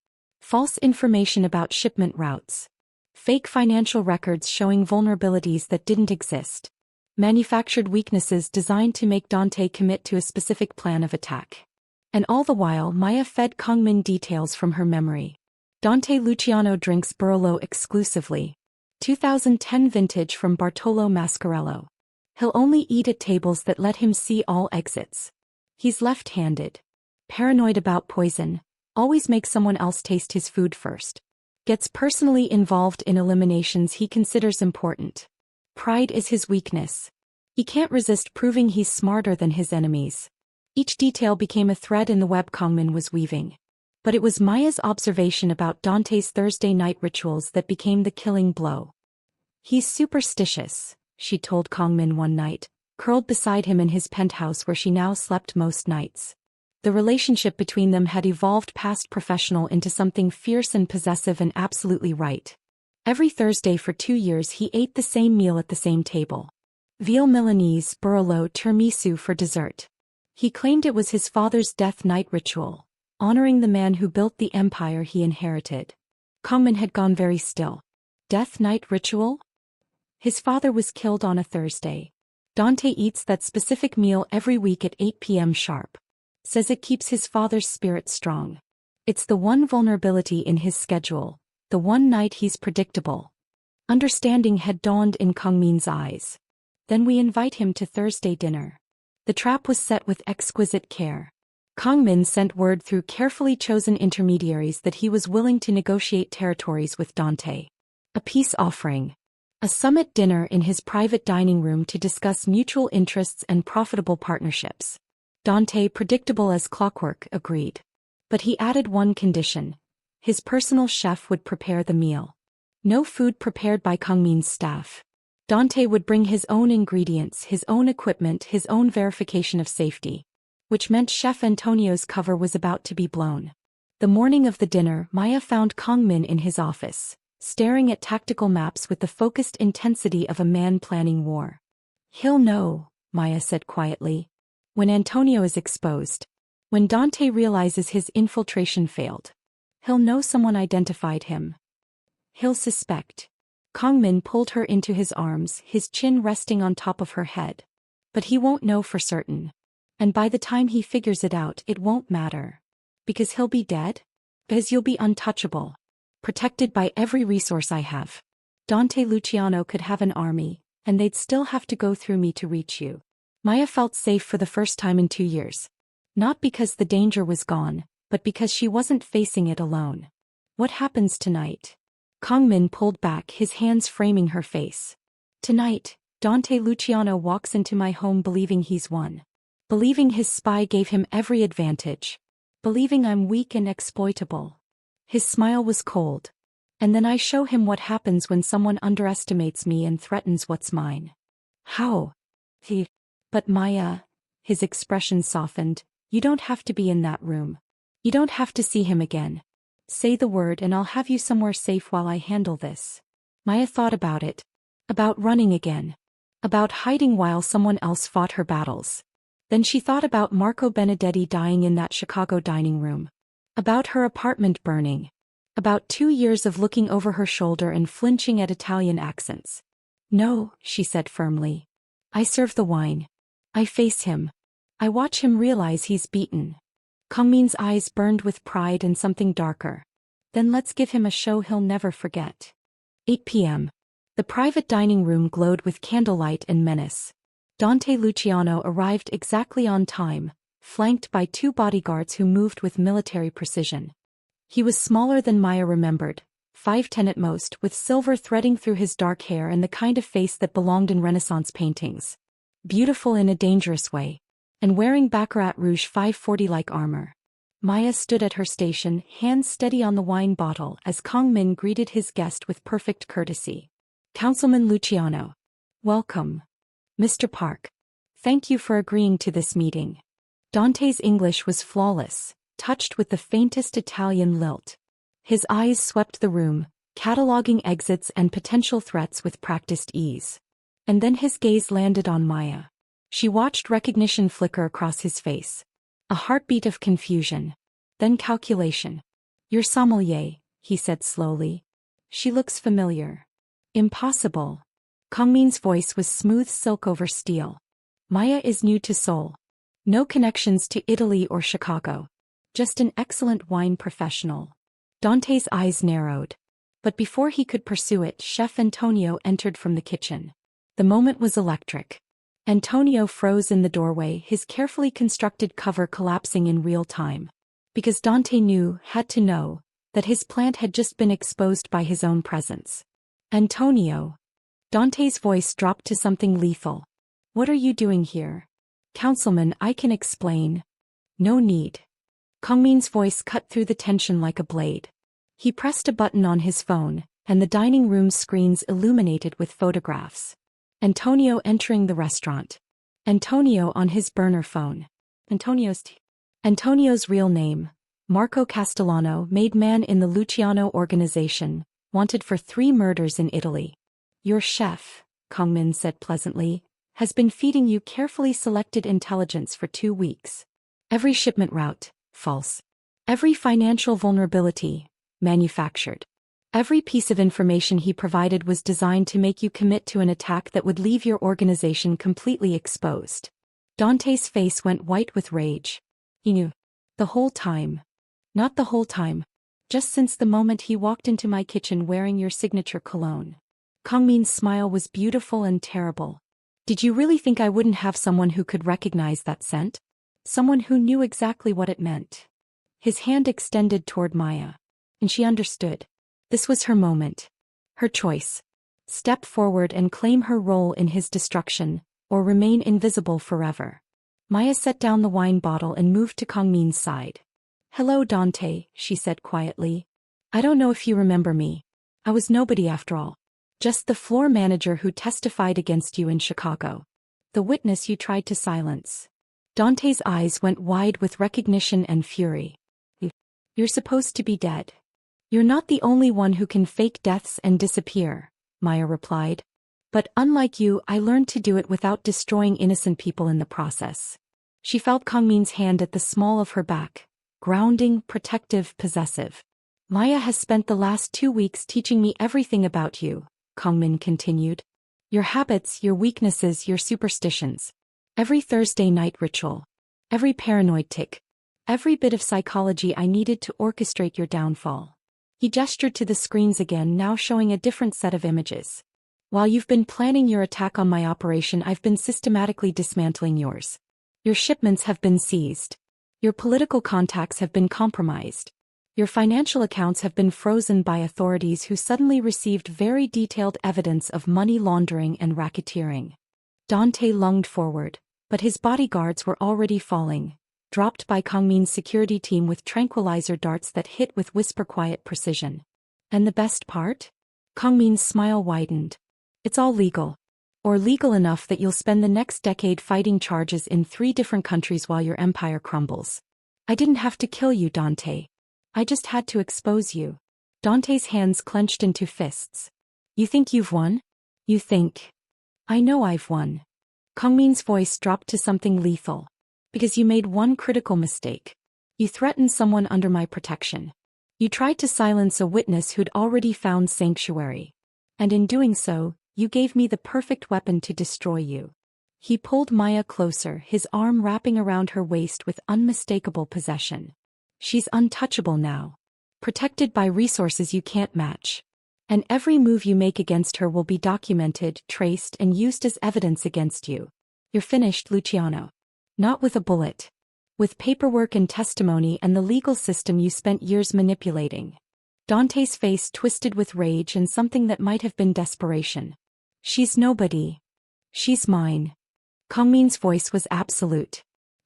False information about shipment routes. Fake financial records showing vulnerabilities that didn't exist. Manufactured weaknesses designed to make Dante commit to a specific plan of attack. And all the while Maya fed Kangmin details from her memory. Dante Luciano drinks Barolo exclusively. 2010 vintage from Bartolo Mascarello. He'll only eat at tables that let him see all exits. He's left-handed. Paranoid about poison, always makes someone else taste his food first. Gets personally involved in eliminations he considers important. Pride is his weakness. He can't resist proving he's smarter than his enemies. Each detail became a thread in the web Kangmin was weaving. But it was Maya's observation about Dante's Thursday night rituals that became the killing blow. He's superstitious, she told Kangmin one night, curled beside him in his penthouse where she now slept most nights. The relationship between them had evolved past professional into something fierce and possessive and absolutely right. Every Thursday for 2 years he ate the same meal at the same table. Veal Milanese, Burrolo tiramisu for dessert. He claimed it was his father's death night ritual, honoring the man who built the empire he inherited. Kangmin had gone very still. Death night ritual? His father was killed on a Thursday. Dante eats that specific meal every week at 8 p.m. sharp. Says it keeps his father's spirit strong. It's the one vulnerability in his schedule, the one night he's predictable. Understanding had dawned in Kangmin's eyes. Then we invite him to Thursday dinner. The trap was set with exquisite care. Kangmin sent word through carefully chosen intermediaries that he was willing to negotiate territories with Dante. A peace offering. A summit dinner in his private dining room to discuss mutual interests and profitable partnerships. Dante, predictable as clockwork, agreed. But he added one condition. His personal chef would prepare the meal. No food prepared by Kangmin's staff. Dante would bring his own ingredients, his own equipment, his own verification of safety. Which meant Chef Antonio's cover was about to be blown. The morning of the dinner, Maya found Kangmin in his office, staring at tactical maps with the focused intensity of a man planning war. He'll know, Maya said quietly. When Antonio is exposed. When Dante realizes his infiltration failed. He'll know someone identified him. He'll suspect. Kangmin pulled her into his arms, his chin resting on top of her head. But he won't know for certain. And by the time he figures it out, it won't matter. Because he'll be dead? Because you'll be untouchable. Protected by every resource I have. Dante Luciano could have an army, and they'd still have to go through me to reach you. Maya felt safe for the first time in 2 years. Not because the danger was gone, but because she wasn't facing it alone. What happens tonight? Kangmin pulled back, his hands framing her face. Tonight, Dante Luciano walks into my home believing he's won. Believing his spy gave him every advantage. Believing I'm weak and exploitable. His smile was cold. And then I show him what happens when someone underestimates me and threatens what's mine. How? But Maya, his expression softened, you don't have to be in that room. You don't have to see him again. Say the word and I'll have you somewhere safe while I handle this. Maya thought about it. About running again. About hiding while someone else fought her battles. Then she thought about Marco Benedetti dying in that Chicago dining room. About her apartment burning. About 2 years of looking over her shoulder and flinching at Italian accents. No, she said firmly. I serve the wine. I face him. I watch him realize he's beaten. Kangmin's eyes burned with pride and something darker. Then let's give him a show he'll never forget. 8 p.m. The private dining room glowed with candlelight and menace. Dante Luciano arrived exactly on time, flanked by 2 bodyguards who moved with military precision. He was smaller than Maya remembered, 5'10" at most, with silver threading through his dark hair and the kind of face that belonged in Renaissance paintings. Beautiful in a dangerous way. And wearing Baccarat Rouge 540-like armor. Maya stood at her station, hands steady on the wine bottle as Kangmin greeted his guest with perfect courtesy. Councilman Luciano. Welcome. Mr. Park. Thank you for agreeing to this meeting. Dante's English was flawless, touched with the faintest Italian lilt. His eyes swept the room, cataloging exits and potential threats with practiced ease. And then his gaze landed on Maya. She watched recognition flicker across his face. A heartbeat of confusion. Then calculation. Your sommelier, he said slowly. She looks familiar. Impossible. Kangmin's voice was smooth silk over steel. Maya is new to Seoul. No connections to Italy or Chicago. Just an excellent wine professional. Dante's eyes narrowed. But before he could pursue it, Chef Antonio entered from the kitchen. The moment was electric. Antonio froze in the doorway, his carefully constructed cover collapsing in real time. Because Dante had to know, that his plant had just been exposed by his own presence. Antonio. Dante's voice dropped to something lethal. What are you doing here? Councilman, I can explain. No need. Kangmin's voice cut through the tension like a blade. He pressed a button on his phone, and the dining room's screens illuminated with photographs. Antonio entering the restaurant. Antonio on his burner phone. Antonio's real name, Marco Castellano, made man in the Luciano organization, wanted for 3 murders in Italy. Your chef, Kangmin said pleasantly, has been feeding you carefully selected intelligence for 2 weeks. Every shipment route, false. Every financial vulnerability, manufactured. Every piece of information he provided was designed to make you commit to an attack that would leave your organization completely exposed. Dante's face went white with rage. He knew. The whole time. Not the whole time. Just since the moment he walked into my kitchen wearing your signature cologne. Kangmin's smile was beautiful and terrible. Did you really think I wouldn't have someone who could recognize that scent? Someone who knew exactly what it meant. His hand extended toward Maya. And she understood. This was her moment. Her choice. Step forward and claim her role in his destruction, or remain invisible forever. Maya set down the wine bottle and moved to Kangmin's side. Hello Dante, she said quietly. I don't know if you remember me. I was nobody after all. Just the floor manager who testified against you in Chicago. The witness you tried to silence. Dante's eyes went wide with recognition and fury. You're supposed to be dead. You're not the only one who can fake deaths and disappear, Maya replied. But unlike you, I learned to do it without destroying innocent people in the process. She felt Kangmin's hand at the small of her back, grounding, protective, possessive. Maya has spent the last 2 weeks teaching me everything about you, Kangmin continued. Your habits, your weaknesses, your superstitions. Every Thursday night ritual. Every paranoid tic. Every bit of psychology I needed to orchestrate your downfall. He gestured to the screens again, now showing a different set of images. While you've been planning your attack on my operation, I've been systematically dismantling yours. Your shipments have been seized. Your political contacts have been compromised. Your financial accounts have been frozen by authorities who suddenly received very detailed evidence of money laundering and racketeering. Dante lunged forward, but his bodyguards were already falling, dropped by Kangmin's security team with tranquilizer darts that hit with whisper-quiet precision. And the best part? Kangmin's smile widened. It's all legal. Or legal enough that you'll spend the next decade fighting charges in 3 different countries while your empire crumbles. I didn't have to kill you, Dante. I just had to expose you. Dante's hands clenched into fists. You think you've won? You think. I know I've won. Kangmin's voice dropped to something lethal. Because you made one critical mistake. You threatened someone under my protection. You tried to silence a witness who'd already found sanctuary. And in doing so, you gave me the perfect weapon to destroy you. He pulled Maya closer, his arm wrapping around her waist with unmistakable possession. She's untouchable now. Protected by resources you can't match. And every move you make against her will be documented, traced, and used as evidence against you. You're finished, Luciano. Not with a bullet. With paperwork and testimony and the legal system you spent years manipulating. Dante's face twisted with rage and something that might have been desperation. She's nobody. She's mine. Kangmin's voice was absolute.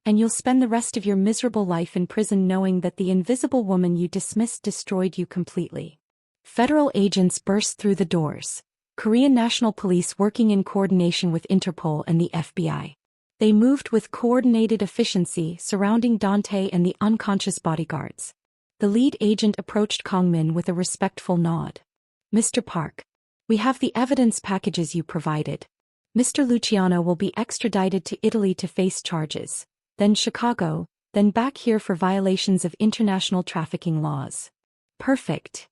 And you'll spend the rest of your miserable life in prison knowing that the invisible woman you dismissed destroyed you completely. Federal agents burst through the doors. Korean National Police working in coordination with Interpol and the FBI. They moved with coordinated efficiency, surrounding Dante and the unconscious bodyguards. The lead agent approached Kangmin with a respectful nod. Mr. Park. We have the evidence packages you provided. Mr. Luciano will be extradited to Italy to face charges, then Chicago, then back here for violations of international trafficking laws. Perfect.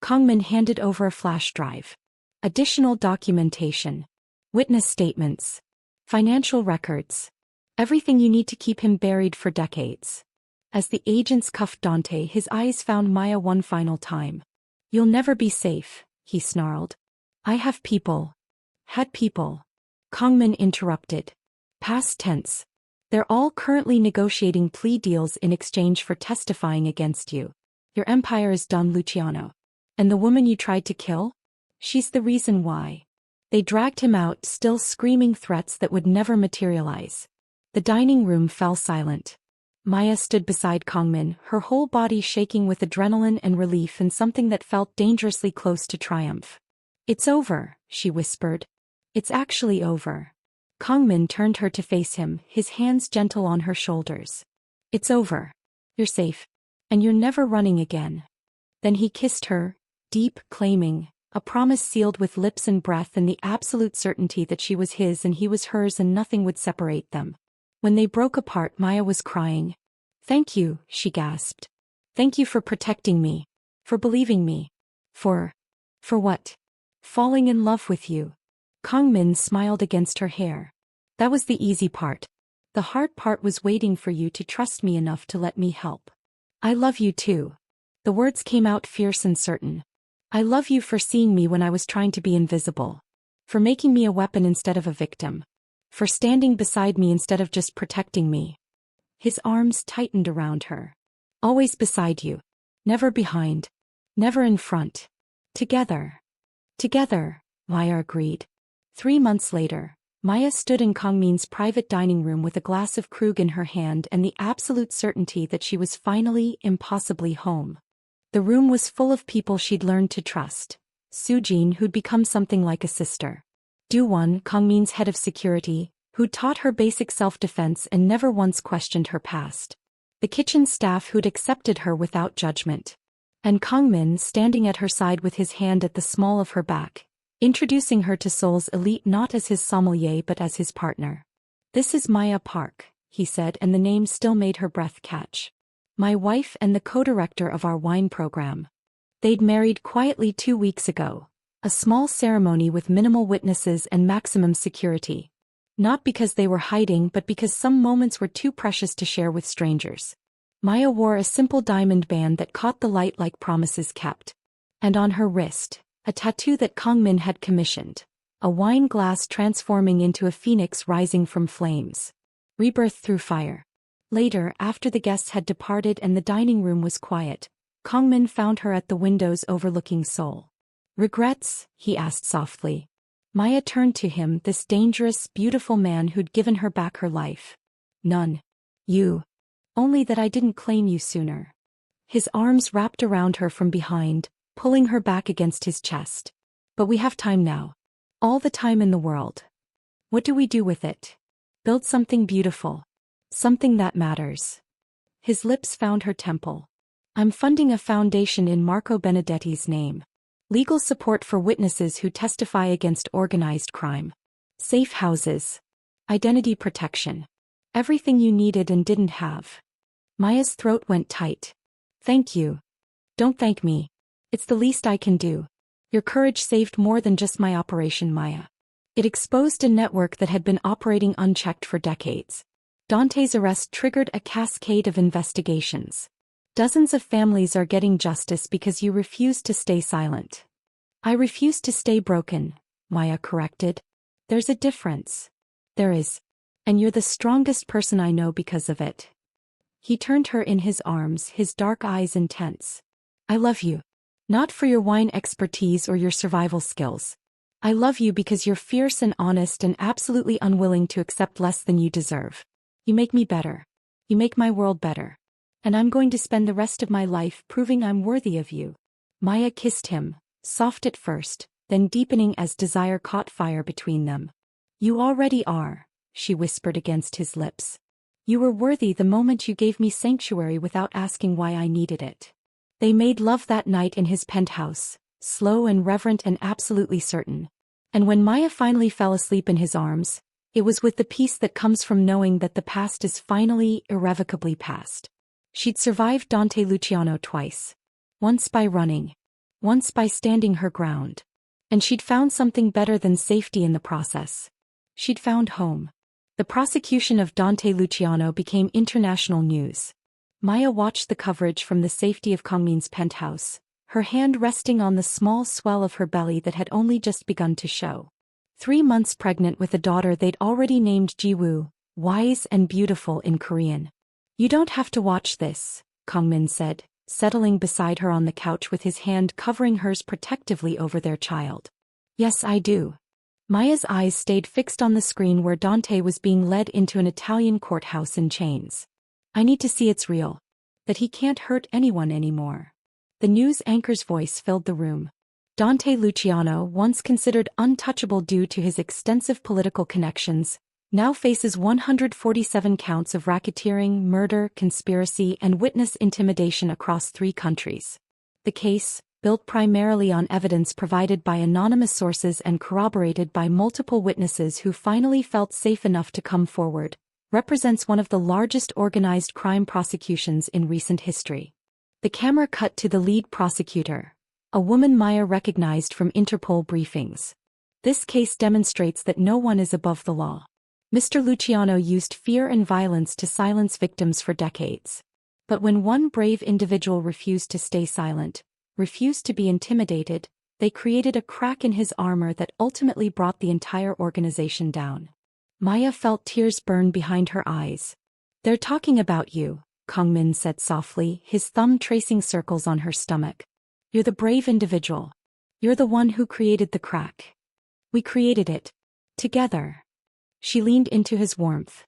Kangmin handed over a flash drive. Additional documentation. Witness statements. Financial records. Everything you need to keep him buried for decades. As the agents cuffed Dante, his eyes found Maya one final time. You'll never be safe, he snarled. I have people. Had people. Kangmin interrupted. Past tense. They're all currently negotiating plea deals in exchange for testifying against you. Your empire is Don Luciano. And the woman you tried to kill? She's the reason why. They dragged him out, still screaming threats that would never materialize. The dining room fell silent. Maya stood beside Kangmin, her whole body shaking with adrenaline and relief and something that felt dangerously close to triumph. It's over, she whispered. It's actually over. Kangmin turned her to face him, his hands gentle on her shoulders. It's over. You're safe. And you're never running again. Then he kissed her, deep, claiming, a promise sealed with lips and breath and the absolute certainty that she was his and he was hers and nothing would separate them. When they broke apart, Maya was crying. Thank you, she gasped. Thank you for protecting me. For believing me. For what? Falling in love with you. Kangmin smiled against her hair. That was the easy part. The hard part was waiting for you to trust me enough to let me help. I love you too. The words came out fierce and certain. I love you for seeing me when I was trying to be invisible. For making me a weapon instead of a victim. For standing beside me instead of just protecting me. His arms tightened around her. Always beside you. Never behind. Never in front. Together. Together, Maya agreed. 3 months later, Maya stood in Kangmin's private dining room with a glass of Krug in her hand and the absolute certainty that she was finally, impossibly home. The room was full of people she'd learned to trust. Sujin, who'd become something like a sister. Duwon, Kangmin's head of security, who'd taught her basic self-defense and never once questioned her past. The kitchen staff who'd accepted her without judgment. And Kangmin standing at her side with his hand at the small of her back, introducing her to Seoul's elite not as his sommelier but as his partner. This is Maya Park, he said, and the name still made her breath catch. My wife and the co-director of our wine program. They'd married quietly 2 weeks ago. A small ceremony with minimal witnesses and maximum security. Not because they were hiding but because some moments were too precious to share with strangers. Maya wore a simple diamond band that caught the light like promises kept. And on her wrist, a tattoo that Kangmin had commissioned. A wine glass transforming into a phoenix rising from flames. Rebirth through fire. Later, after the guests had departed and the dining room was quiet, Kangmin found her at the windows overlooking Seoul. Regrets? He asked softly. Maya turned to him, this dangerous, beautiful man who'd given her back her life. None. You. Only that I didn't claim you sooner. His arms wrapped around her from behind, pulling her back against his chest. But we have time now. All the time in the world. What do we do with it? Build something beautiful. Something that matters. His lips found her temple. I'm funding a foundation in Marco Benedetti's name. Legal support for witnesses who testify against organized crime. Safe houses. Identity protection. Everything you needed and didn't have. Maya's throat went tight. Thank you. Don't thank me. It's the least I can do. Your courage saved more than just my operation, Maya. It exposed a network that had been operating unchecked for decades. Dante's arrest triggered a cascade of investigations. Dozens of families are getting justice because you refused to stay silent. I refused to stay broken, Maya corrected. There's a difference. There is. And you're the strongest person I know because of it. He turned her in his arms, his dark eyes intense. I love you. Not for your wine expertise or your survival skills. I love you because you're fierce and honest and absolutely unwilling to accept less than you deserve. You make me better. You make my world better. And I'm going to spend the rest of my life proving I'm worthy of you. Maya kissed him, soft at first, then deepening as desire caught fire between them. You already are, she whispered against his lips. You were worthy the moment you gave me sanctuary without asking why I needed it. They made love that night in his penthouse, slow and reverent and absolutely certain. And when Maya finally fell asleep in his arms, it was with the peace that comes from knowing that the past is finally, irrevocably past. She'd survived Dante Luciano twice. Once by running. Once by standing her ground. And she'd found something better than safety in the process. She'd found home. The prosecution of Dante Luciano became international news. Maya watched the coverage from the safety of Kangmin's penthouse, her hand resting on the small swell of her belly that had only just begun to show. 3 months pregnant with a daughter they'd already named Jiwoo, wise and beautiful in Korean. You don't have to watch this, Kangmin said, settling beside her on the couch with his hand covering hers protectively over their child. Yes, I do. Maya's eyes stayed fixed on the screen where Dante was being led into an Italian courthouse in chains. I need to see it's real. That he can't hurt anyone anymore. The news anchor's voice filled the room. Dante Luciano, once considered untouchable due to his extensive political connections, now faces 147 counts of racketeering, murder, conspiracy, and witness intimidation across 3 countries. The case, built primarily on evidence provided by anonymous sources and corroborated by multiple witnesses who finally felt safe enough to come forward, represents one of the largest organized crime prosecutions in recent history. The camera cut to the lead prosecutor, a woman Maya recognized from Interpol briefings. This case demonstrates that no one is above the law. Mr. Luciano used fear and violence to silence victims for decades. But when one brave individual refused to stay silent, refused to be intimidated, they created a crack in his armor that ultimately brought the entire organization down. Maya felt tears burn behind her eyes. They're talking about you, Kangmin said softly, his thumb tracing circles on her stomach. You're the brave individual. You're the one who created the crack. We created it. Together. She leaned into his warmth.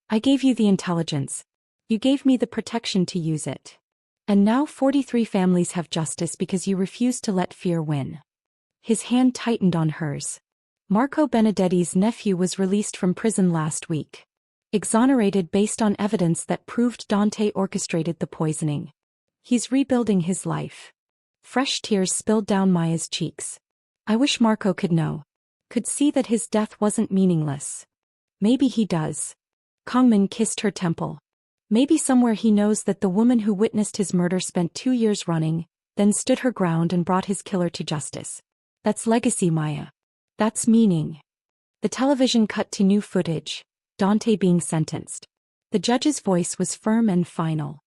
I gave you the intelligence. You gave me the protection to use it. And now 43 families have justice because you refused to let fear win. His hand tightened on hers. Marco Benedetti's nephew was released from prison last week. Exonerated based on evidence that proved Dante orchestrated the poisoning. He's rebuilding his life. Fresh tears spilled down Maya's cheeks. I wish Marco could know. Could see that his death wasn't meaningless. Maybe he does. Kangmin kissed her temple. Maybe somewhere he knows that the woman who witnessed his murder spent 2 years running, then stood her ground and brought his killer to justice. That's legacy, Maya. That's meaning. The television cut to new footage, Dante being sentenced. The judge's voice was firm and final.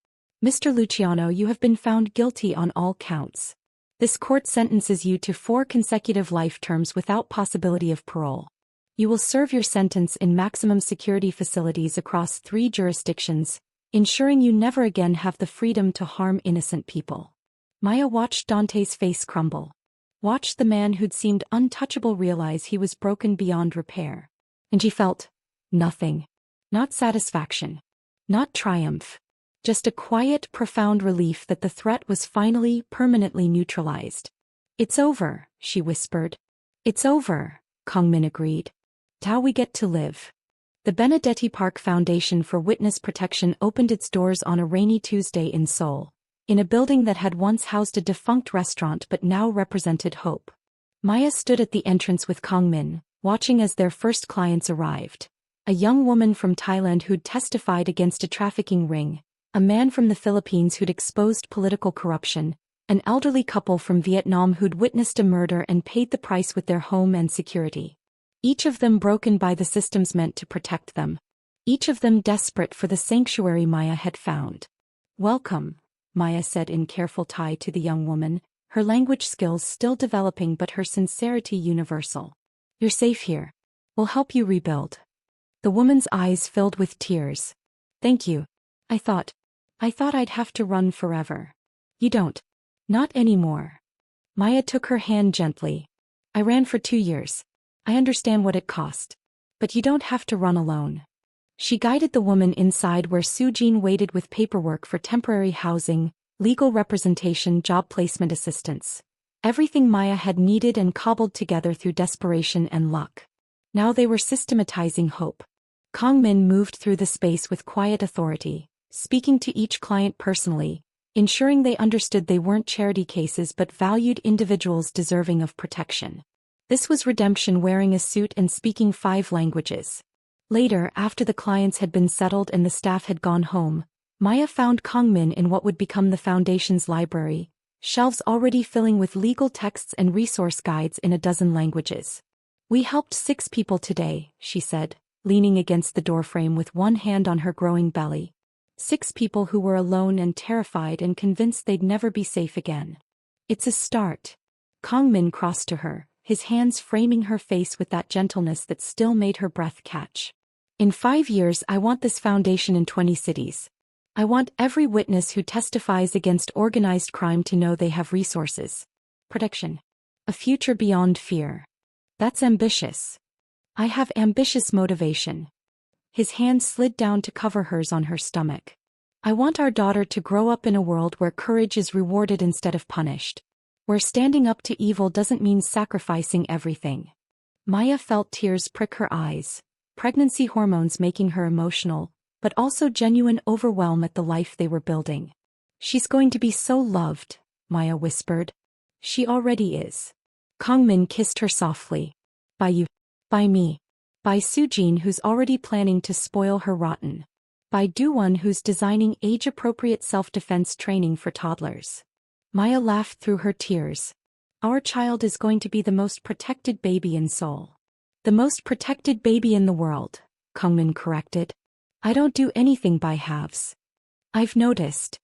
Mr. Luciano, you have been found guilty on all counts. This court sentences you to 4 consecutive life terms without possibility of parole. You will serve your sentence in maximum security facilities across 3 jurisdictions, ensuring you never again have the freedom to harm innocent people. Maya watched Dante's face crumble. Watched the man who'd seemed untouchable realize he was broken beyond repair. And she felt nothing. Not satisfaction. Not triumph. Just a quiet, profound relief that the threat was finally, permanently neutralized. It's over, she whispered. It's over, Kangmin agreed. It's how we get to live. The Benedetti Park Foundation for Witness Protection opened its doors on a rainy Tuesday in Seoul, in a building that had once housed a defunct restaurant but now represented hope. Maya stood at the entrance with Kangmin, watching as their first clients arrived. A young woman from Thailand who'd testified against a trafficking ring, a man from the Philippines who'd exposed political corruption, an elderly couple from Vietnam who'd witnessed a murder and paid the price with their home and security. Each of them broken by the systems meant to protect them. Each of them desperate for the sanctuary Maya had found. Welcome, Maya said in careful Thai to the young woman, her language skills still developing but her sincerity universal. You're safe here. We'll help you rebuild. The woman's eyes filled with tears. Thank you. I thought I'd have to run forever. You don't. Not anymore. Maya took her hand gently. I ran for 2 years. I understand what it cost. But you don't have to run alone. She guided the woman inside where Sujin waited with paperwork for temporary housing, legal representation, job placement assistance. Everything Maya had needed and cobbled together through desperation and luck. Now they were systematizing hope. Kangmin moved through the space with quiet authority, speaking to each client personally, ensuring they understood they weren't charity cases but valued individuals deserving of protection. This was redemption wearing a suit and speaking 5 languages. Later, after the clients had been settled and the staff had gone home, Maya found Kangmin in what would become the foundation's library, shelves already filling with legal texts and resource guides in a dozen languages. We helped 6 people today, she said, leaning against the doorframe with one hand on her growing belly. 6 people who were alone and terrified and convinced they'd never be safe again. It's a start. Kangmin crossed to her, his hands framing her face with that gentleness that still made her breath catch. In 5 years I want this foundation in 20 cities. I want every witness who testifies against organized crime to know they have resources. Protection. A future beyond fear. That's ambitious. I have ambitious motivation. His hand slid down to cover hers on her stomach. I want our daughter to grow up in a world where courage is rewarded instead of punished. Where standing up to evil doesn't mean sacrificing everything. Maya felt tears prick her eyes, pregnancy hormones making her emotional, but also genuine overwhelm at the life they were building. She's going to be so loved, Maya whispered. She already is. Kangmin kissed her softly. By you. By me. By Sujin, who's already planning to spoil her rotten. By Duwon, who's designing age-appropriate self-defense training for toddlers. Maya laughed through her tears. Our child is going to be the most protected baby in Seoul. The most protected baby in the world, Kangmin corrected. I don't do anything by halves. I've noticed.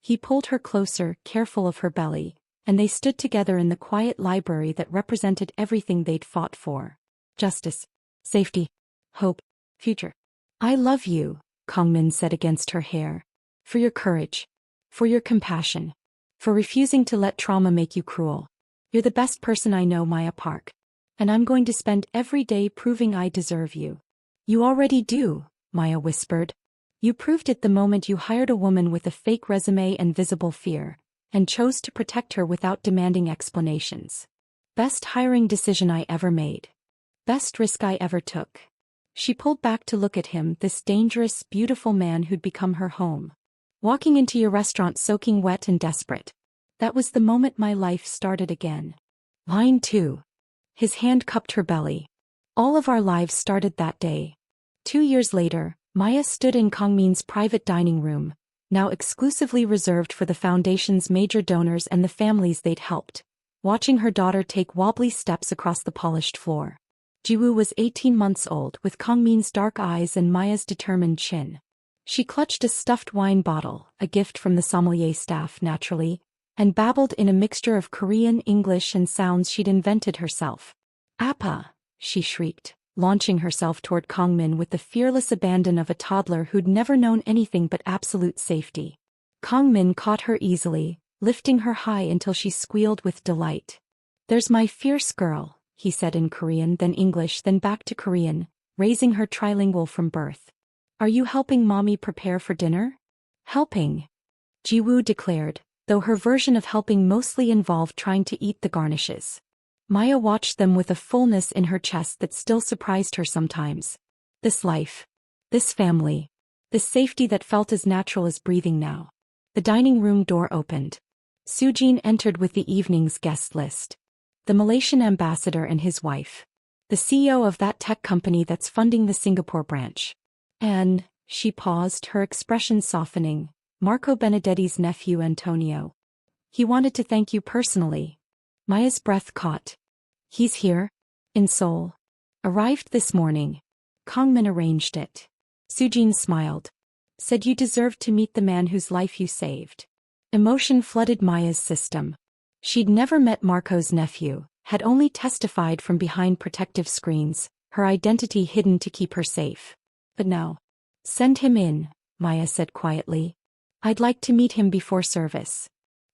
He pulled her closer, careful of her belly, and they stood together in the quiet library that represented everything they'd fought for. Justice, safety, hope, future. I love you, Kangmin said against her hair. For your courage. For your compassion. For refusing to let trauma make you cruel. You're the best person I know, Maya Park. And I'm going to spend every day proving I deserve you. You already do, Maya whispered. You proved it the moment you hired a woman with a fake resume and visible fear, and chose to protect her without demanding explanations. Best hiring decision I ever made. Best risk I ever took. She pulled back to look at him, this dangerous, beautiful man who'd become her home. Walking into your restaurant soaking wet and desperate. That was the moment my life started again. Line 2. His hand cupped her belly. All of our lives started that day. 2 years later, Maya stood in Kangmin's private dining room, now exclusively reserved for the foundation's major donors and the families they'd helped, watching her daughter take wobbly steps across the polished floor. Jiwoo was 18 months old, with Kangmin's dark eyes and Maya's determined chin. She clutched a stuffed wine bottle, a gift from the sommelier staff naturally, and babbled in a mixture of Korean, English and sounds she'd invented herself. Appa, she shrieked, launching herself toward Kangmin with the fearless abandon of a toddler who'd never known anything but absolute safety. Kangmin caught her easily, lifting her high until she squealed with delight. There's my fierce girl, he said in Korean, then English, then back to Korean, raising her trilingual from birth. Are you helping mommy prepare for dinner? Helping, Jiwoo declared, though her version of helping mostly involved trying to eat the garnishes. Maya watched them with a fullness in her chest that still surprised her sometimes. This life. This family. This safety that felt as natural as breathing now. The dining room door opened. Sujin entered with the evening's guest list. The Malaysian ambassador and his wife. The CEO of that tech company that's funding the Singapore branch. And, she paused, her expression softening, Marco Benedetti's nephew Antonio. He wanted to thank you personally. Maya's breath caught. He's here? In Seoul. Arrived this morning. Kangmin arranged it. Sujin smiled. Said you deserved to meet the man whose life you saved. Emotion flooded Maya's system. She'd never met Marco's nephew, had only testified from behind protective screens, her identity hidden to keep her safe. But now. Send him in, Maya said quietly. I'd like to meet him before service.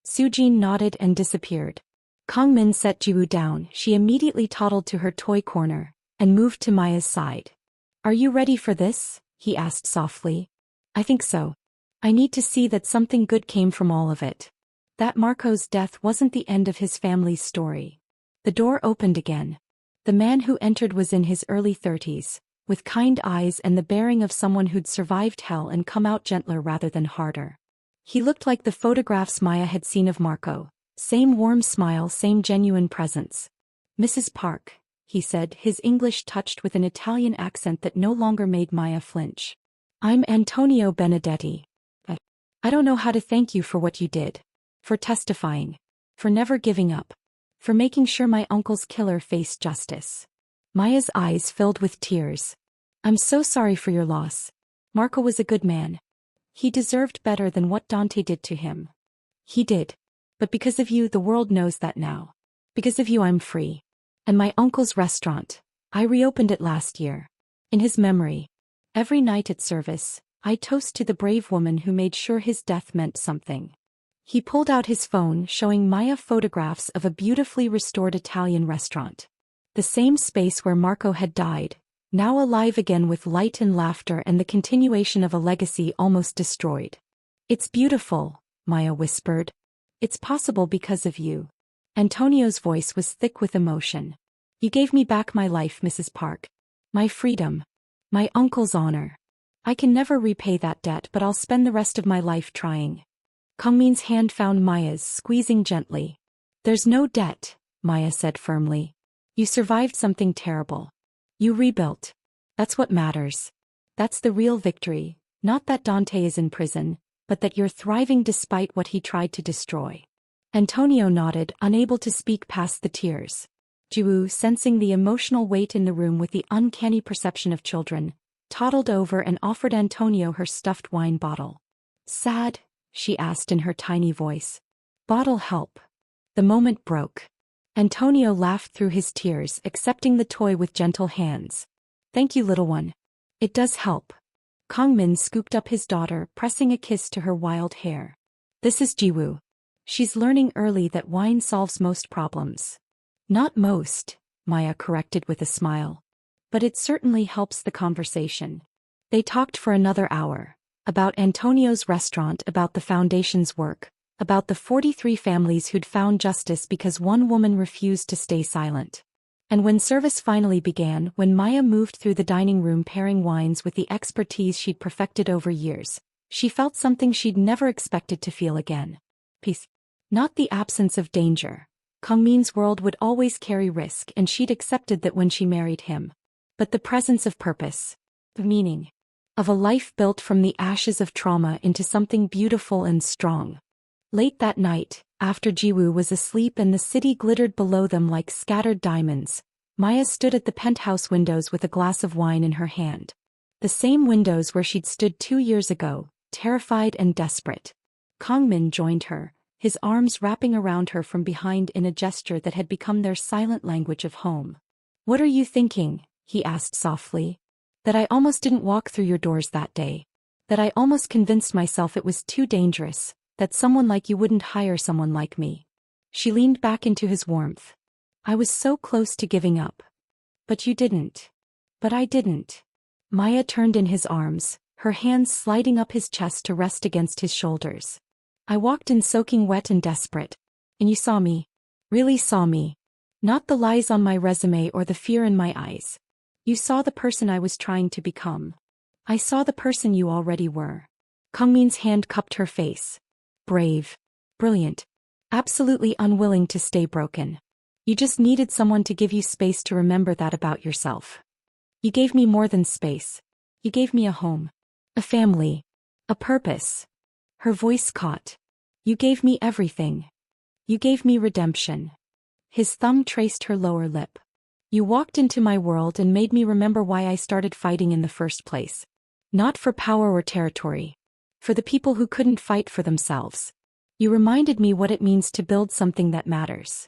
Sujin nodded and disappeared. Kangmin set Jiwoo down. She immediately toddled to her toy corner, and moved to Maya's side. Are you ready for this? He asked softly. I think so. I need to see that something good came from all of it. That Marco's death wasn't the end of his family's story. The door opened again. The man who entered was in his early 30s, with kind eyes and the bearing of someone who'd survived hell and come out gentler rather than harder. He looked like the photographs Maya had seen of Marco. Same warm smile, same genuine presence. Mrs. Park, he said, his English touched with an Italian accent that no longer made Maya flinch. I'm Antonio Benedetti. I don't know how to thank you for what you did. For testifying. For never giving up. For making sure my uncle's killer faced justice. Maya's eyes filled with tears. I'm so sorry for your loss. Marco was a good man. He deserved better than what Dante did to him. He did. But because of you, the world knows that now. Because of you, I'm free. And my uncle's restaurant. I reopened it last year. In his memory. Every night at service, I toast to the brave woman who made sure his death meant something. He pulled out his phone showing Maya photographs of a beautifully restored Italian restaurant. The same space where Marco had died, now alive again with light and laughter and the continuation of a legacy almost destroyed. It's beautiful, Maya whispered. It's possible because of you. Antonio's voice was thick with emotion. You gave me back my life, Mrs. Park. My freedom. My uncle's honor. I can never repay that debt, but I'll spend the rest of my life trying. Kangmin's hand found Maya's, squeezing gently. There's no debt, Maya said firmly. You survived something terrible. You rebuilt. That's what matters. That's the real victory, not that Dante is in prison, but that you're thriving despite what he tried to destroy. Antonio nodded, unable to speak past the tears. Jiwoo, sensing the emotional weight in the room with the uncanny perception of children, toddled over and offered Antonio her stuffed wine bottle. Sad? She asked in her tiny voice. Bottle help. The moment broke. Antonio laughed through his tears, accepting the toy with gentle hands. Thank you, little one. It does help. Kangmin scooped up his daughter, pressing a kiss to her wild hair. This is Jiwoo. She's learning early that wine solves most problems. Not most, Maya corrected with a smile. But it certainly helps the conversation. They talked for another hour. About Antonio's restaurant, about the foundation's work, about the 43 families who'd found justice because one woman refused to stay silent. And when service finally began, when Maya moved through the dining room pairing wines with the expertise she'd perfected over years, she felt something she'd never expected to feel again. Peace. Not the absence of danger. Kangmin's world would always carry risk, and she'd accepted that when she married him. But the presence of purpose. The meaning. Of a life built from the ashes of trauma into something beautiful and strong. Late that night, after Jiwoo was asleep and the city glittered below them like scattered diamonds, Maya stood at the penthouse windows with a glass of wine in her hand. The same windows where she'd stood 2 years ago, terrified and desperate. Kangmin joined her, his arms wrapping around her from behind in a gesture that had become their silent language of home. What are you thinking? He asked softly. That I almost didn't walk through your doors that day. That I almost convinced myself it was too dangerous, that someone like you wouldn't hire someone like me. She leaned back into his warmth. I was so close to giving up. But you didn't. But I didn't. Maya turned in his arms, her hands sliding up his chest to rest against his shoulders. I walked in soaking wet and desperate. And you saw me. Really saw me. Not the lies on my resume or the fear in my eyes. You saw the person I was trying to become. I saw the person you already were. Kangmin's hand cupped her face. Brave. Brilliant. Absolutely unwilling to stay broken. You just needed someone to give you space to remember that about yourself. You gave me more than space. You gave me a home. A family. A purpose. Her voice caught. You gave me everything. You gave me redemption. His thumb traced her lower lip. You walked into my world and made me remember why I started fighting in the first place. Not for power or territory. For the people who couldn't fight for themselves. You reminded me what it means to build something that matters.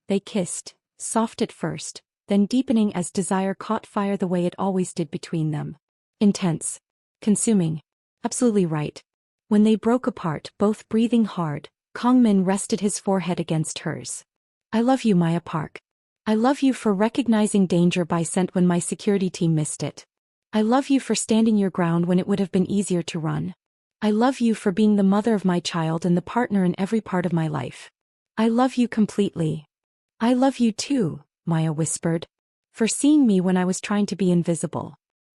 They kissed, soft at first, then deepening as desire caught fire the way it always did between them. Intense. Consuming. Absolutely right. When they broke apart, both breathing hard, Kangmin rested his forehead against hers. I love you, Maya Park. I love you for recognizing danger by scent when my security team missed it. I love you for standing your ground when it would have been easier to run. I love you for being the mother of my child and the partner in every part of my life. I love you completely. I love you too, Maya whispered. For seeing me when I was trying to be invisible.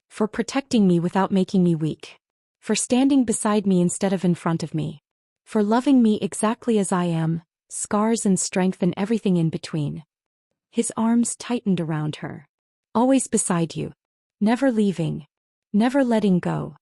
For protecting me without making me weak. For standing beside me instead of in front of me. For loving me exactly as I am, scars and strength and everything in between. His arms tightened around her. Always beside you. Never leaving. Never letting go.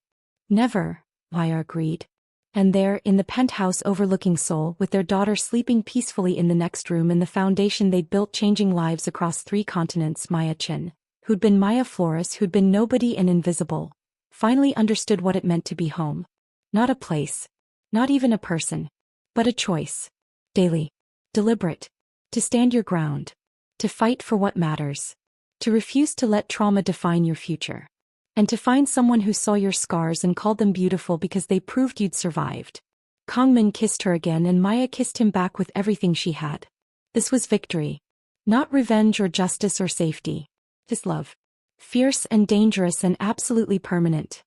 Never, Maya agreed. And there, in the penthouse overlooking Seoul, with their daughter sleeping peacefully in the next room in the foundation they'd built changing lives across 3 continents, Maya Chen, who'd been Maya Flores, who'd been nobody and invisible, finally understood what it meant to be home. Not a place. Not even a person. But a choice. Daily. Deliberate. To stand your ground. To fight for what matters. To refuse to let trauma define your future. And to find someone who saw your scars and called them beautiful because they proved you'd survived. Kangmin kissed her again and Maya kissed him back with everything she had. This was victory. Not revenge or justice or safety. His love. Fierce and dangerous and absolutely permanent.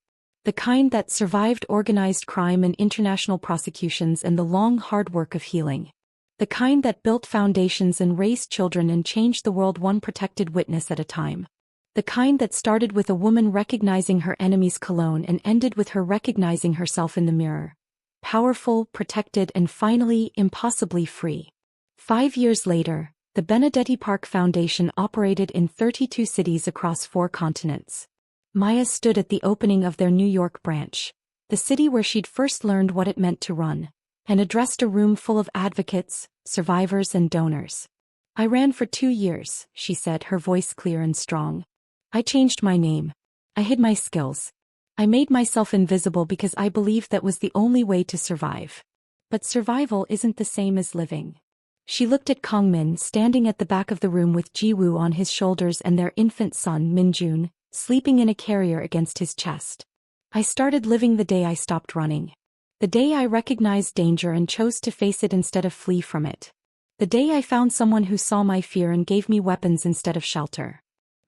The kind that survived organized crime and international prosecutions and the long hard work of healing. The kind that built foundations and raised children and changed the world one protected witness at a time. The kind that started with a woman recognizing her enemy's Cologne and ended with her recognizing herself in the mirror. Powerful, protected, and finally, impossibly free. 5 years later, the Benedetti Park Foundation operated in 32 cities across 4 continents. Maya stood at the opening of their New York branch, the city where she'd first learned what it meant to run, and addressed a room full of advocates, survivors, and donors. I ran for 2 years, she said, her voice clear and strong. I changed my name. I hid my skills. I made myself invisible because I believed that was the only way to survive. But survival isn't the same as living. She looked at Kangmin standing at the back of the room with Jiwoo on his shoulders and their infant son Minjun, sleeping in a carrier against his chest. I started living the day I stopped running. The day I recognized danger and chose to face it instead of flee from it. The day I found someone who saw my fear and gave me weapons instead of shelter.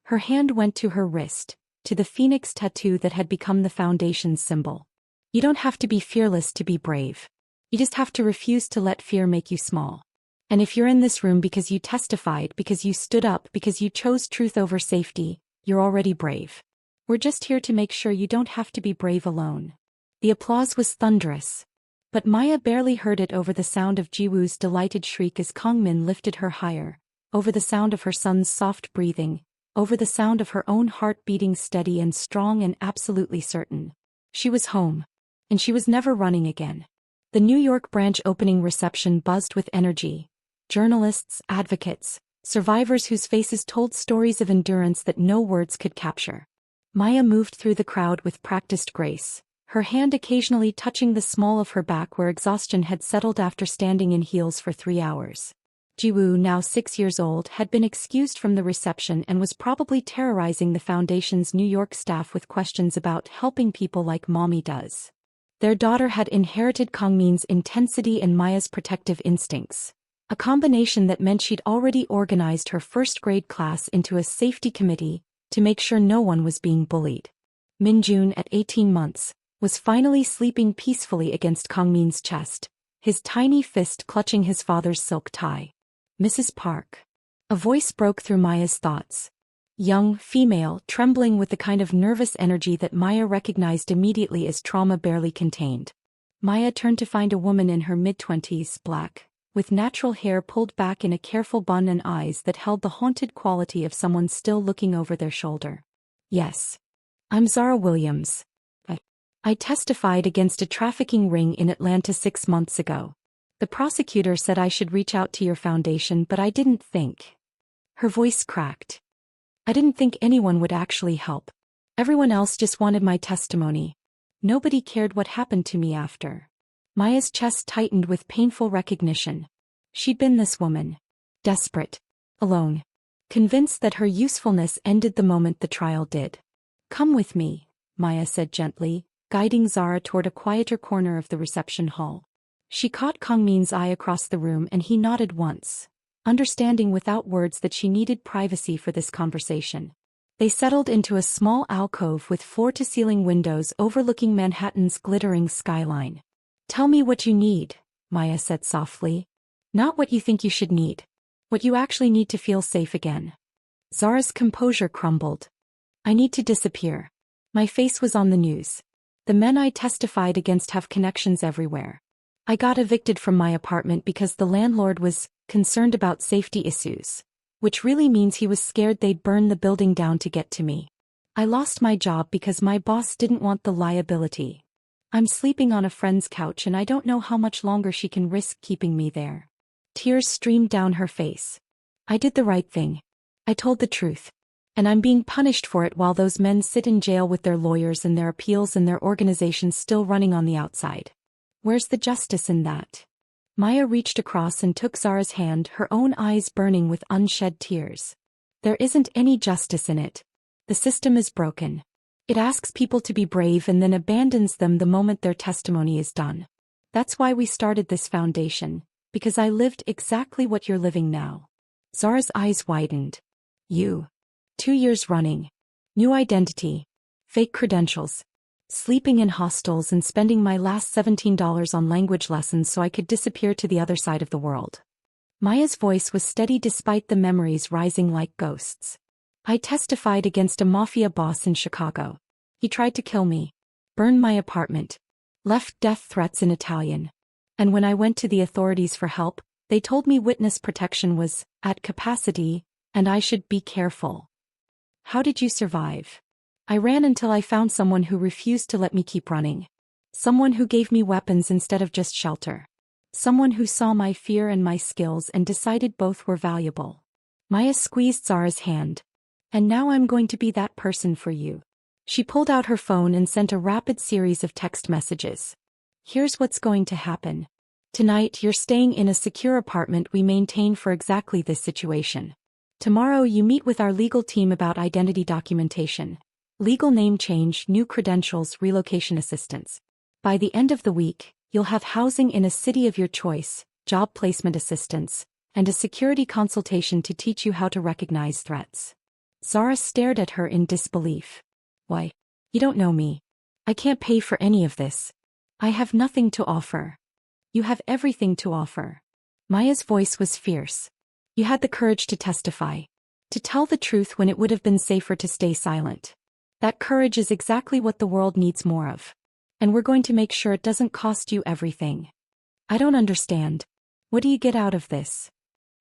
Her hand went to her wrist, to the phoenix tattoo that had become the foundation's symbol. You don't have to be fearless to be brave. You just have to refuse to let fear make you small. And if you're in this room because you testified, because you stood up, because you chose truth over safety, you're already brave. We're just here to make sure you don't have to be brave alone. The applause was thunderous. But Maya barely heard it over the sound of Jiwoo's delighted shriek as Kangmin lifted her higher, over the sound of her son's soft breathing, over the sound of her own heart beating steady and strong and absolutely certain. She was home. And she was never running again. The New York branch opening reception buzzed with energy. Journalists, advocates, survivors whose faces told stories of endurance that no words could capture. Maya moved through the crowd with practiced grace, her hand occasionally touching the small of her back where exhaustion had settled after standing in heels for 3 hours. Jiwoo, now 6 years old, had been excused from the reception and was probably terrorizing the foundation's New York staff with questions about helping people like Mommy does. Their daughter had inherited Kangmin's intensity and Maya's protective instincts. A combination that meant she'd already organized her first-grade class into a safety committee to make sure no one was being bullied. Minjun, at 18 months, was finally sleeping peacefully against Kangmin's chest, his tiny fist clutching his father's silk tie. Mrs. Park. A voice broke through Maya's thoughts. Young, female, trembling with the kind of nervous energy that Maya recognized immediately as trauma barely contained. Maya turned to find a woman in her mid-20s, black, with natural hair pulled back in a careful bun and eyes that held the haunted quality of someone still looking over their shoulder. Yes. I'm Zara Williams. I testified against a trafficking ring in Atlanta 6 months ago. The prosecutor said I should reach out to your foundation, but I didn't think. Her voice cracked. I didn't think anyone would actually help. Everyone else just wanted my testimony. Nobody cared what happened to me after. Maya's chest tightened with painful recognition. She'd been this woman. Desperate. Alone. Convinced that her usefulness ended the moment the trial did. Come with me, Maya said gently, guiding Zara toward a quieter corner of the reception hall. She caught Kangmin's eye across the room and he nodded once, understanding without words that she needed privacy for this conversation. They settled into a small alcove with floor-to-ceiling windows overlooking Manhattan's glittering skyline. Tell me what you need, Maya said softly. Not what you think you should need. What you actually need to feel safe again. Zara's composure crumbled. I need to disappear. My face was on the news. The men I testified against have connections everywhere. I got evicted from my apartment because the landlord was concerned about safety issues, which really means he was scared they'd burn the building down to get to me. I lost my job because my boss didn't want the liability. I'm sleeping on a friend's couch and I don't know how much longer she can risk keeping me there. Tears streamed down her face. I did the right thing. I told the truth. And I'm being punished for it while those men sit in jail with their lawyers and their appeals and their organizations still running on the outside. Where's the justice in that? Maya reached across and took Zara's hand, her own eyes burning with unshed tears. There isn't any justice in it. The system is broken. It asks people to be brave and then abandons them the moment their testimony is done. That's why we started this foundation, because I lived exactly what you're living now. Zara's eyes widened. You. 2 years running. New identity. Fake credentials. Sleeping in hostels and spending my last $17 on language lessons so I could disappear to the other side of the world. Maya's voice was steady despite the memories rising like ghosts. I testified against a mafia boss in Chicago. He tried to kill me. Burned my apartment. Left death threats in Italian. And when I went to the authorities for help, they told me witness protection was at capacity, and I should be careful. How did you survive? I ran until I found someone who refused to let me keep running. Someone who gave me weapons instead of just shelter. Someone who saw my fear and my skills and decided both were valuable. Maya squeezed Zara's hand. And now I'm going to be that person for you. She pulled out her phone and sent a rapid series of text messages. Here's what's going to happen. Tonight you're staying in a secure apartment we maintain for exactly this situation. Tomorrow you meet with our legal team about identity documentation. Legal name change, new credentials, relocation assistance. By the end of the week, you'll have housing in a city of your choice, job placement assistance, and a security consultation to teach you how to recognize threats. Zara stared at her in disbelief. Why? You don't know me. I can't pay for any of this. I have nothing to offer. You have everything to offer. Maya's voice was fierce. You had the courage to testify. To tell the truth when it would have been safer to stay silent. That courage is exactly what the world needs more of. And we're going to make sure it doesn't cost you everything. I don't understand. What do you get out of this?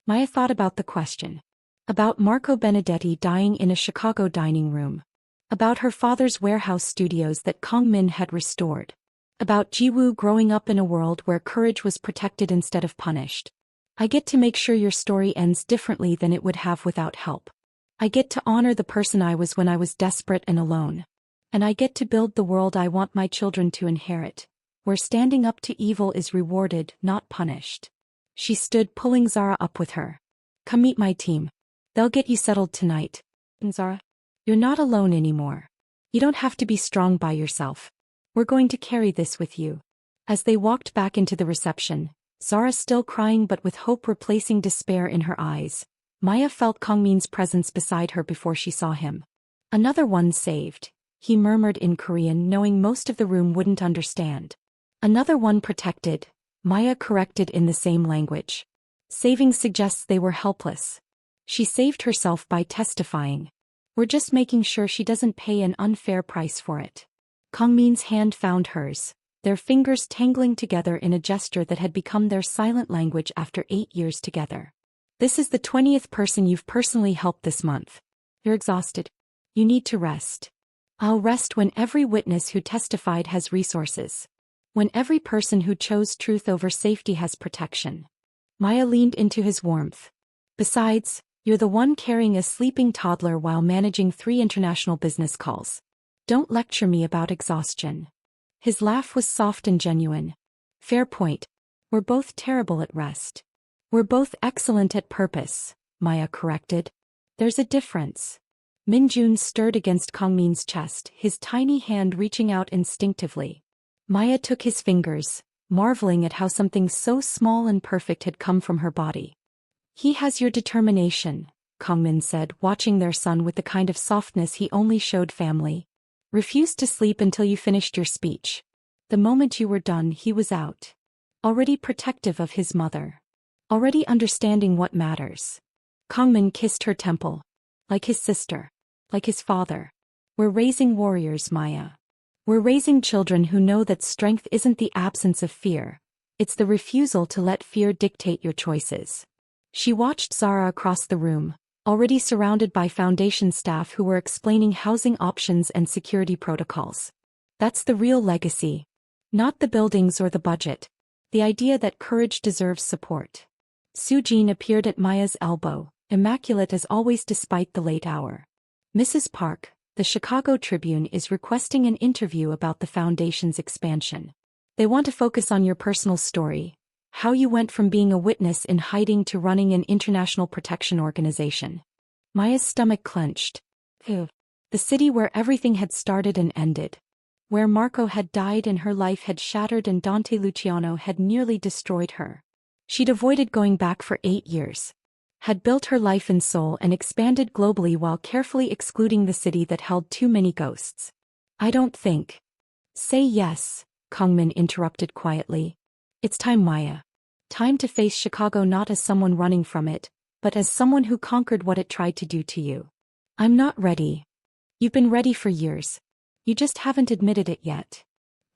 Maya thought about the question. About Marco Benedetti dying in a Chicago dining room. About her father's warehouse studios that Kangmin had restored. About Jiwoo growing up in a world where courage was protected instead of punished. I get to make sure your story ends differently than it would have without help. I get to honor the person I was when I was desperate and alone. And I get to build the world I want my children to inherit, where standing up to evil is rewarded, not punished. She stood, pulling Zara up with her. Come meet my team. They'll get you settled tonight. And Zara, you're not alone anymore. You don't have to be strong by yourself. We're going to carry this with you. As they walked back into the reception, Zara still crying but with hope replacing despair in her eyes, Maya felt Kangmin's presence beside her before she saw him. Another one saved, he murmured in Korean, knowing most of the room wouldn't understand. Another one protected, Maya corrected in the same language. Saving suggests they were helpless. She saved herself by testifying. We're just making sure she doesn't pay an unfair price for it. Kangmin's hand found hers, their fingers tangling together in a gesture that had become their silent language after 8 years together. This is the 20th person you've personally helped this month. You're exhausted. You need to rest. I'll rest when every witness who testified has resources. When every person who chose truth over safety has protection. Maya leaned into his warmth. Besides, you're the one carrying a sleeping toddler while managing 3 international business calls. Don't lecture me about exhaustion. His laugh was soft and genuine. Fair point. We're both terrible at rest. We're both excellent at purpose, Maya corrected. There's a difference. Minjun stirred against Kangmin's chest, his tiny hand reaching out instinctively. Maya took his fingers, marveling at how something so small and perfect had come from her body. He has your determination, Kangmin said, watching their son with the kind of softness he only showed family. Refused to sleep until you finished your speech. The moment you were done, he was out. Already protective of his mother. Already understanding what matters. Kangmin kissed her temple. Like his sister. Like his father. We're raising warriors, Maya. We're raising children who know that strength isn't the absence of fear. It's the refusal to let fear dictate your choices. She watched Zara across the room, already surrounded by foundation staff who were explaining housing options and security protocols. That's the real legacy. Not the buildings or the budget. The idea that courage deserves support. Sujin appeared at Maya's elbow, immaculate as always despite the late hour. Mrs. Park, the Chicago Tribune is requesting an interview about the Foundation's expansion. They want to focus on your personal story, How you went from being a witness in hiding to running an international protection organization. Maya's stomach clenched. Ew. The city where everything had started and ended. Where Marco had died and her life had shattered and Dante Luciano had nearly destroyed her. She'd avoided going back for 8 years. Had built her life and soul and expanded globally while carefully excluding the city that held too many ghosts. I don't think. Say yes, Kangmin interrupted quietly. It's time, Maya. Time to face Chicago not as someone running from it, but as someone who conquered what it tried to do to you. I'm not ready. You've been ready for years. You just haven't admitted it yet.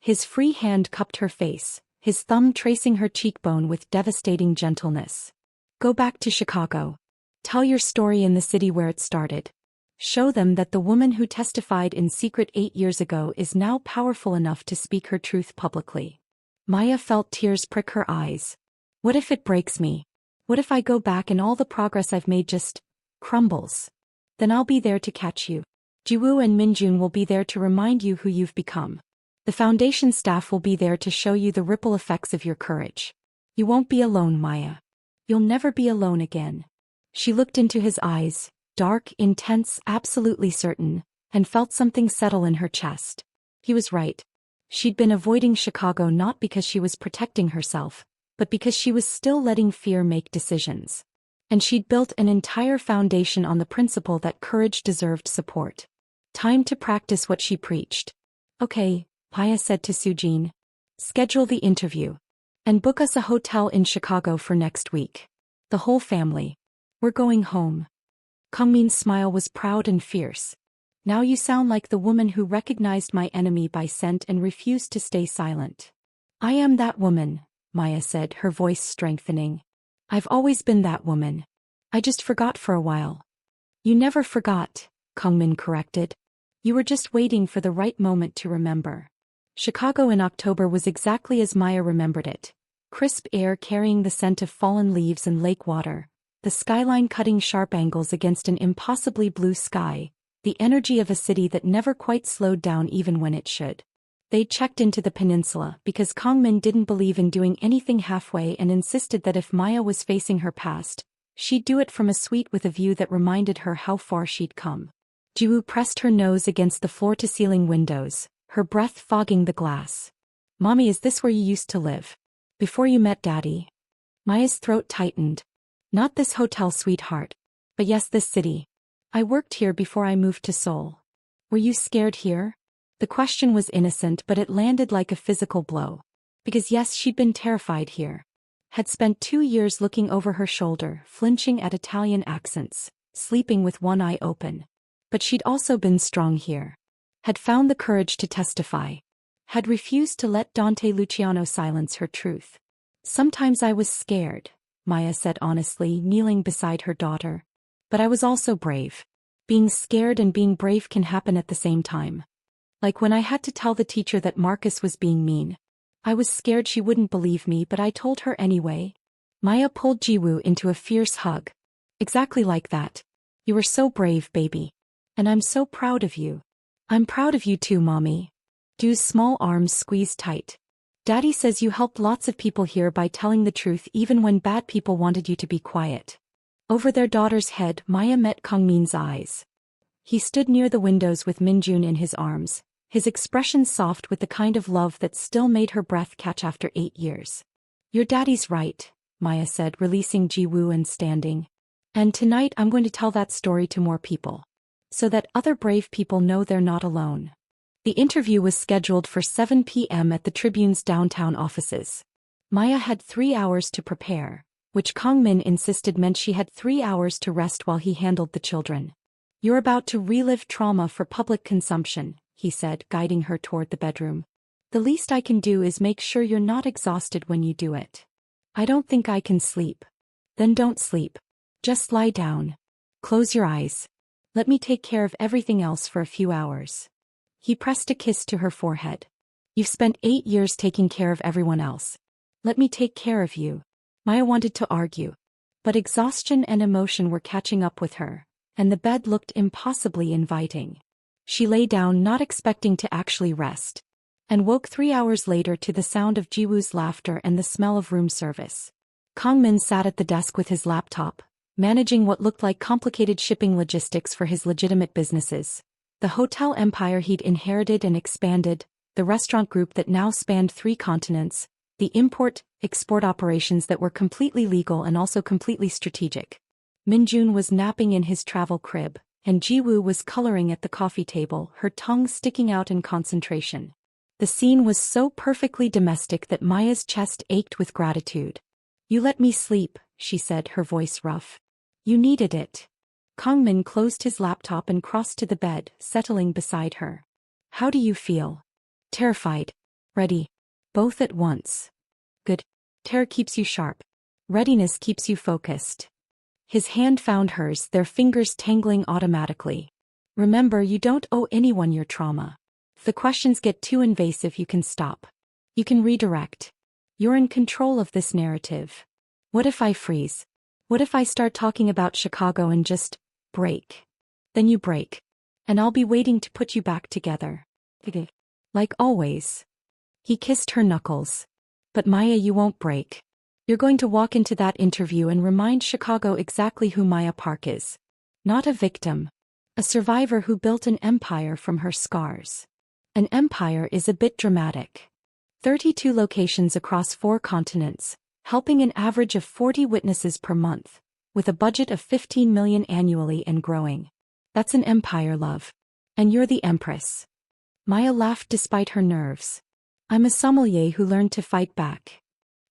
His free hand cupped her face, his thumb tracing her cheekbone with devastating gentleness. Go back to Chicago. Tell your story in the city where it started. Show them that the woman who testified in secret 8 years ago is now powerful enough to speak her truth publicly. Maya felt tears prick her eyes. What if it breaks me? What if I go back and all the progress I've made just crumbles? Then I'll be there to catch you. Jiwoo and Minjun will be there to remind you who you've become. The foundation staff will be there to show you the ripple effects of your courage. You won't be alone, Maya. You'll never be alone again. She looked into his eyes, dark, intense, absolutely certain, and felt something settle in her chest. He was right. She'd been avoiding Chicago not because she was protecting herself, but because she was still letting fear make decisions. And she'd built an entire foundation on the principle that courage deserved support. Time to practice what she preached. Okay, Maya said to Sujin. Schedule the interview. And book us a hotel in Chicago for next week. The whole family. We're going home. Kangmin's smile was proud and fierce. Now you sound like the woman who recognized my enemy by scent and refused to stay silent. I am that woman, Maya said, her voice strengthening. I've always been that woman. I just forgot for a while. You never forgot, Kangmin corrected. You were just waiting for the right moment to remember. Chicago in October was exactly as Maya remembered it. Crisp air carrying the scent of fallen leaves and lake water, the skyline cutting sharp angles against an impossibly blue sky, the energy of a city that never quite slowed down even when it should. They'd checked into the peninsula because Kangmin didn't believe in doing anything halfway and insisted that if Maya was facing her past, she'd do it from a suite with a view that reminded her how far she'd come. Jiwoo pressed her nose against the floor-to-ceiling windows, her breath fogging the glass. Mommy, is this where you used to live? Before you met Daddy? Maya's throat tightened. Not this hotel, sweetheart. But yes, this city. I worked here before I moved to Seoul. Were you scared here? The question was innocent, but it landed like a physical blow. Because yes, she'd been terrified here. Had spent 2 years looking over her shoulder, flinching at Italian accents, sleeping with one eye open. But she'd also been strong here. Had found the courage to testify. Had refused to let Dante Luciano silence her truth. Sometimes I was scared, Maya said honestly, kneeling beside her daughter. But I was also brave. Being scared and being brave can happen at the same time. Like when I had to tell the teacher that Marcus was being mean. I was scared she wouldn't believe me, but I told her anyway. Maya pulled Jiwoo into a fierce hug. Exactly like that. You were so brave, baby. And I'm so proud of you. I'm proud of you too, Mommy. Du's small arms squeezed tight. Daddy says you helped lots of people here by telling the truth even when bad people wanted you to be quiet. Over their daughter's head, Maya met Kangmin's eyes. He stood near the windows with Minjun in his arms, his expression soft with the kind of love that still made her breath catch after 8 years. Your daddy's right, Maya said, releasing Jiwoo and standing. And tonight I'm going to tell that story to more people. So that other brave people know they're not alone. The interview was scheduled for 7 p.m. at the Tribune's downtown offices. Maya had 3 hours to prepare, which Kangmin insisted meant she had 3 hours to rest while he handled the children. You're about to relive trauma for public consumption, he said, guiding her toward the bedroom. The least I can do is make sure you're not exhausted when you do it. I don't think I can sleep. Then don't sleep. Just lie down. Close your eyes. Let me take care of everything else for a few hours. He pressed a kiss to her forehead. You've spent 8 years taking care of everyone else. Let me take care of you. Maya wanted to argue. But exhaustion and emotion were catching up with her, and the bed looked impossibly inviting. She lay down, not expecting to actually rest. and woke 3 hours later to the sound of Jiwoo's laughter and the smell of room service. Kangmin sat at the desk with his laptop, managing what looked like complicated shipping logistics for his legitimate businesses. The hotel empire he'd inherited and expanded, the restaurant group that now spanned 3 continents, the import-export operations that were completely legal and also completely strategic. Minjun was napping in his travel crib, and Jiwoo was coloring at the coffee table, her tongue sticking out in concentration. The scene was so perfectly domestic that Maya's chest ached with gratitude. "You let me sleep," she said, her voice rough. "You needed it." Kangmin closed his laptop and crossed to the bed, settling beside her. "How do you feel?" "Terrified. Ready. Both at once." "Good. Terror keeps you sharp. Readiness keeps you focused." His hand found hers, their fingers tangling automatically. "Remember, you don't owe anyone your trauma. If the questions get too invasive, you can stop. You can redirect. You're in control of this narrative. What if I freeze? What if I start talking about Chicago and just break? Then you break. And I'll be waiting to put you back together. Like always." He kissed her knuckles. "But Maya, you won't break. You're going to walk into that interview and remind Chicago exactly who Maya Park is. Not a victim. A survivor who built an empire from her scars." An empire is a bit dramatic. 32 locations across 4 continents, helping an average of 40 witnesses per month, with a budget of 15 million annually and growing. That's an empire, love. And you're the empress. Maya laughed despite her nerves. "I'm a sommelier who learned to fight back."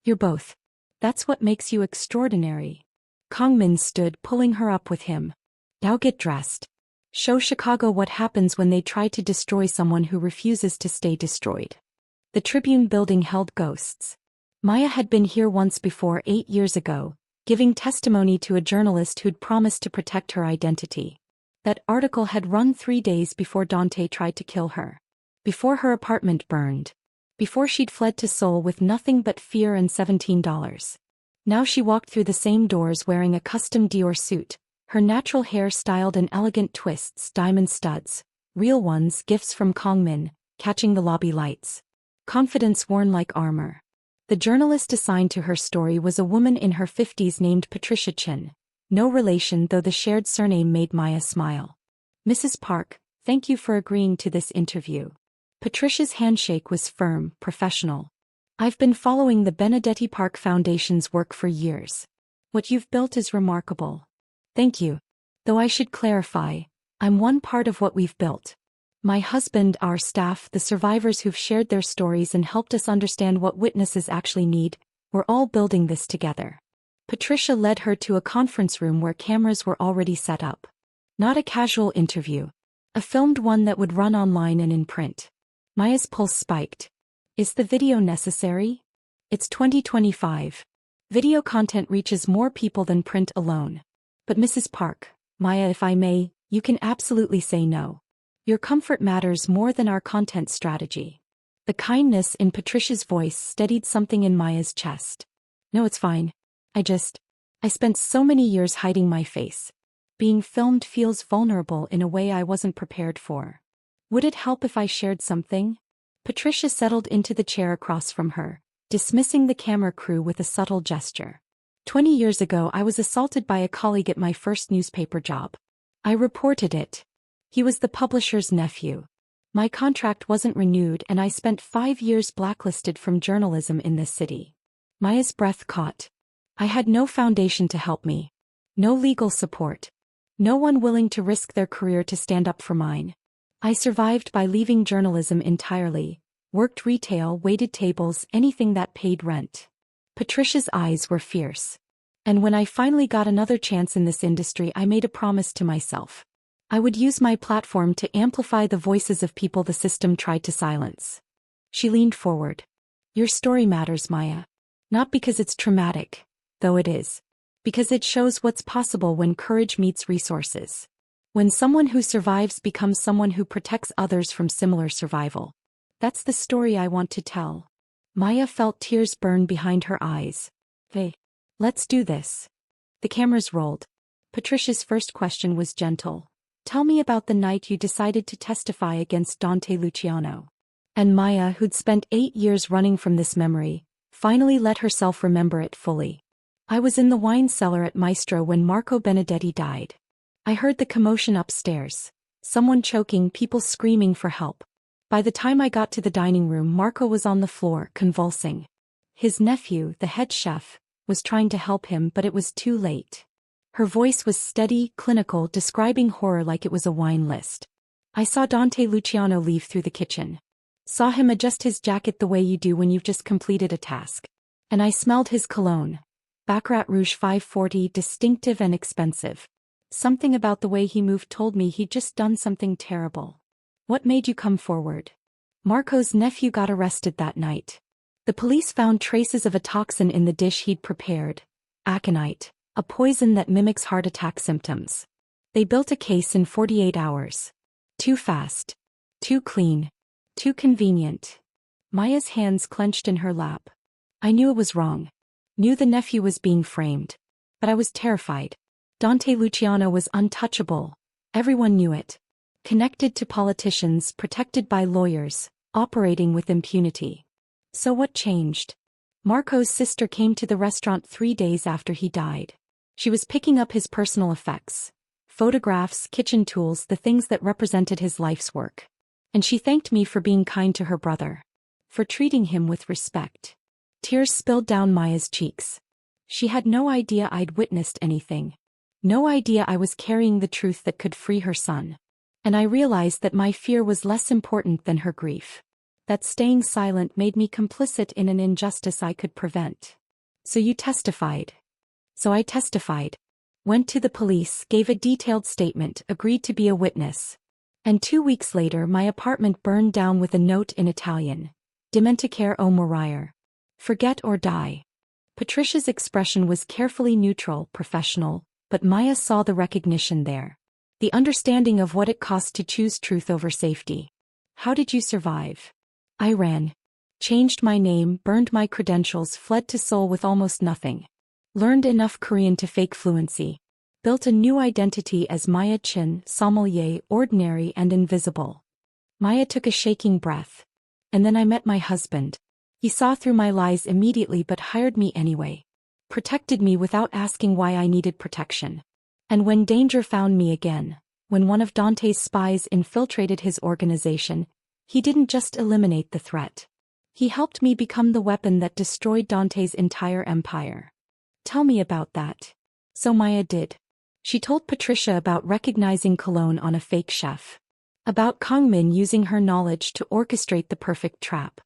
"You're both. That's what makes you extraordinary." Kangmin stood, pulling her up with him. "Now get dressed. Show Chicago what happens when they try to destroy someone who refuses to stay destroyed." The Tribune building held ghosts. Maya had been here once before 8 years ago, giving testimony to a journalist who'd promised to protect her identity. That article had run 3 days before Dante tried to kill her. Before her apartment burned. Before she'd fled to Seoul with nothing but fear and $17. Now she walked through the same doors wearing a custom Dior suit, her natural hair styled in elegant twists, diamond studs, real ones, gifts from Kangmin, catching the lobby lights. Confidence worn like armor. The journalist assigned to her story was a woman in her 50s named Patricia Chen. No relation, though the shared surname made Maya smile. "Mrs. Park, thank you for agreeing to this interview." Patricia's handshake was firm, professional. "I've been following the Benedetti Park Foundation's work for years. What you've built is remarkable." "Thank you. Though I should clarify, I'm one part of what we've built. My husband, our staff, the survivors who've shared their stories and helped us understand what witnesses actually need, we're all building this together." Patricia led her to a conference room where cameras were already set up. Not a casual interview. A filmed one that would run online and in print. Maya's pulse spiked. "Is the video necessary?" It's 2025. Video content reaches more people than print alone. "But Mrs. Park, Maya, if I may, you can absolutely say no. Your comfort matters more than our content strategy." The kindness in Patricia's voice steadied something in Maya's chest. "No, it's fine. I spent so many years hiding my face. Being filmed feels vulnerable in a way I wasn't prepared for. Would it help if I shared something?" Patricia settled into the chair across from her, dismissing the camera crew with a subtle gesture. 20 years ago, I was assaulted by a colleague at my first newspaper job. I reported it. He was the publisher's nephew. My contract wasn't renewed and I spent 5 years blacklisted from journalism in this city." Maya's breath caught. "I had no foundation to help me. No legal support. No one willing to risk their career to stand up for mine. I survived by leaving journalism entirely, worked retail, waited tables, anything that paid rent." Patricia's eyes were fierce. "And when I finally got another chance in this industry, I made a promise to myself. I would use my platform to amplify the voices of people the system tried to silence." She leaned forward. "Your story matters, Maya. Not because it's traumatic, though it is. Because it shows what's possible when courage meets resources. When someone who survives becomes someone who protects others from similar survival. That's the story I want to tell." Maya felt tears burn behind her eyes. "Hey, let's do this." The cameras rolled. Patricia's first question was gentle. "Tell me about the night you decided to testify against Dante Luciano." And Maya, who'd spent 8 years running from this memory, finally let herself remember it fully. I was in the wine cellar at Maestro when Marco Benedetti died. I heard the commotion upstairs. Someone choking, people screaming for help. By the time I got to the dining room, Marco was on the floor, convulsing. His nephew, the head chef, was trying to help him, but it was too late. Her voice was steady, clinical, describing horror like it was a wine list. I saw Dante Luciano leave through the kitchen. Saw him adjust his jacket the way you do when you've just completed a task. And I smelled his cologne. Baccarat Rouge 540, distinctive and expensive. Something about the way he moved told me he'd just done something terrible. What made you come forward? Marco's nephew got arrested that night. The police found traces of a toxin in the dish he'd prepared. Aconite, a poison that mimics heart attack symptoms. They built a case in 48 hours. Too fast. Too clean. Too convenient. Maya's hands clenched in her lap. I knew it was wrong. Knew the nephew was being framed. But I was terrified. Dante Luciano was untouchable. Everyone knew it. Connected to politicians, protected by lawyers, operating with impunity. So what changed? Marco's sister came to the restaurant 3 days after he died. She was picking up his personal effects. Photographs, kitchen tools, the things that represented his life's work. And she thanked me for being kind to her brother. For treating him with respect. Tears spilled down Maya's cheeks. She had no idea I'd witnessed anything. No idea I was carrying the truth that could free her son. And I realized that my fear was less important than her grief. That staying silent made me complicit in an injustice I could prevent. So you testified. So I testified. Went to the police, gave a detailed statement, agreed to be a witness. And 2 weeks later my apartment burned down with a note in Italian. Dimenticare o morire. Forget or die. Patricia's expression was carefully neutral, professional, but Maya saw the recognition there. The understanding of what it cost to choose truth over safety. How did you survive? I ran. Changed my name, burned my credentials, fled to Seoul with almost nothing. Learned enough Korean to fake fluency. Built a new identity as Maya Chen, sommelier, ordinary and invisible. Maya took a shaking breath. And then I met my husband. He saw through my lies immediately but hired me anyway. Protected me without asking why I needed protection. And when danger found me again, when one of Dante's spies infiltrated his organization, he didn't just eliminate the threat. He helped me become the weapon that destroyed Dante's entire empire. Tell me about that. So Maya did. She told Patricia about recognizing Cologne on a fake chef. About Kangmin using her knowledge to orchestrate the perfect trap.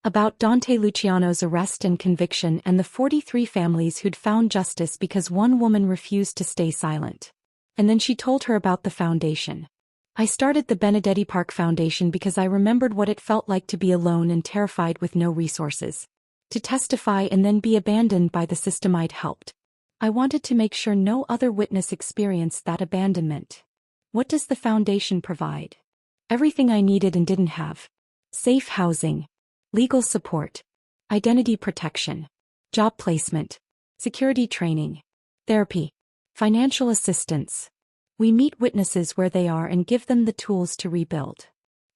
About Dante Luciano's arrest and conviction and the 43 families who'd found justice because one woman refused to stay silent. And then she told her about the foundation. I started the Benedetti Park Foundation because I remembered what it felt like to be alone and terrified with no resources. To testify and then be abandoned by the system I'd helped. I wanted to make sure no other witness experienced that abandonment. What does the foundation provide? Everything I needed and didn't have. Safe housing. Legal support. Identity protection. Job placement. Security training. Therapy. Financial assistance. We meet witnesses where they are and give them the tools to rebuild.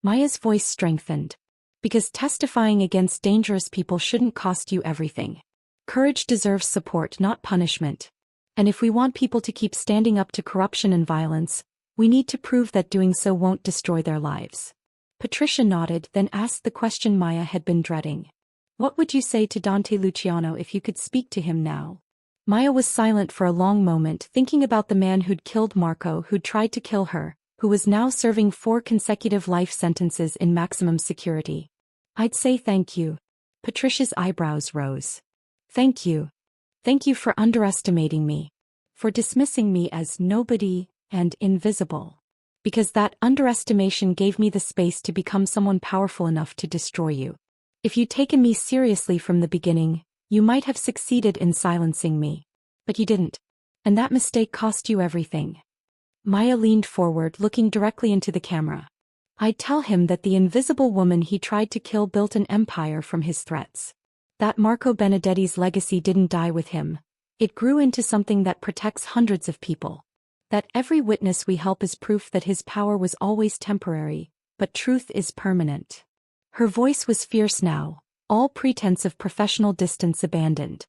Maya's voice strengthened. Because testifying against dangerous people shouldn't cost you everything. Courage deserves support, not punishment. And if we want people to keep standing up to corruption and violence, we need to prove that doing so won't destroy their lives. Patricia nodded, then asked the question Maya had been dreading. What would you say to Dante Luciano if you could speak to him now? Maya was silent for a long moment, thinking about the man who'd killed Marco, who'd tried to kill her, who was now serving 4 consecutive life sentences in maximum security. I'd say thank you. Patricia's eyebrows rose. Thank you. Thank you for underestimating me. For dismissing me as nobody and invisible. Because that underestimation gave me the space to become someone powerful enough to destroy you. If you'd taken me seriously from the beginning, you might have succeeded in silencing me. But you didn't. And that mistake cost you everything. Maya leaned forward, looking directly into the camera. I'd tell him that the invisible woman he tried to kill built an empire from his threats. That Marco Benedetti's legacy didn't die with him. It grew into something that protects hundreds of people. That every witness we help is proof that his power was always temporary, but truth is permanent. Her voice was fierce now, all pretense of professional distance abandoned.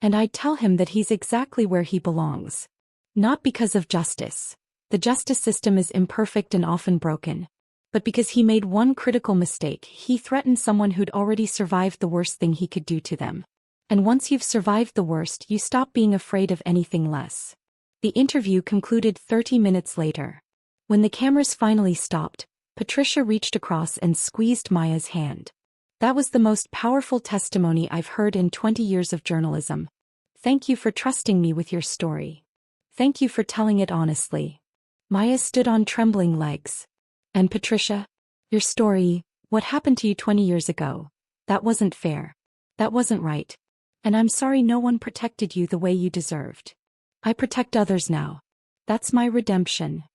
And I'd tell him that he's exactly where he belongs. Not because of justice. The justice system is imperfect and often broken. But because he made one critical mistake, he threatened someone who'd already survived the worst thing he could do to them. And once you've survived the worst, you stop being afraid of anything less. The interview concluded 30 minutes later. When the cameras finally stopped, Patricia reached across and squeezed Maya's hand. That was the most powerful testimony I've heard in 20 years of journalism. Thank you for trusting me with your story. Thank you for telling it honestly. Maya stood on trembling legs. And Patricia? Your story, what happened to you 20 years ago? That wasn't fair. That wasn't right. And I'm sorry no one protected you the way you deserved. I protect others now. That's my redemption.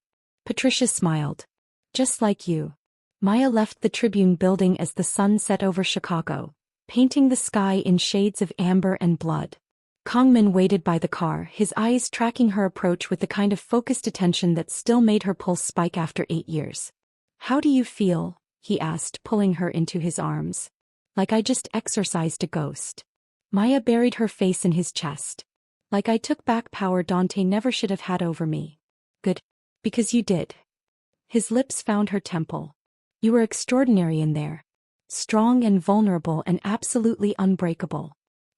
Patricia smiled. Just like you. Maya left the Tribune building as the sun set over Chicago, painting the sky in shades of amber and blood. Kangmin waited by the car, his eyes tracking her approach with the kind of focused attention that still made her pulse spike after 8 years. How do you feel? He asked, pulling her into his arms. Like I just exorcised a ghost. Maya buried her face in his chest. Like I took back power Dante never should have had over me. Good. Because you did. His lips found her temple. You were extraordinary in there. Strong and vulnerable and absolutely unbreakable.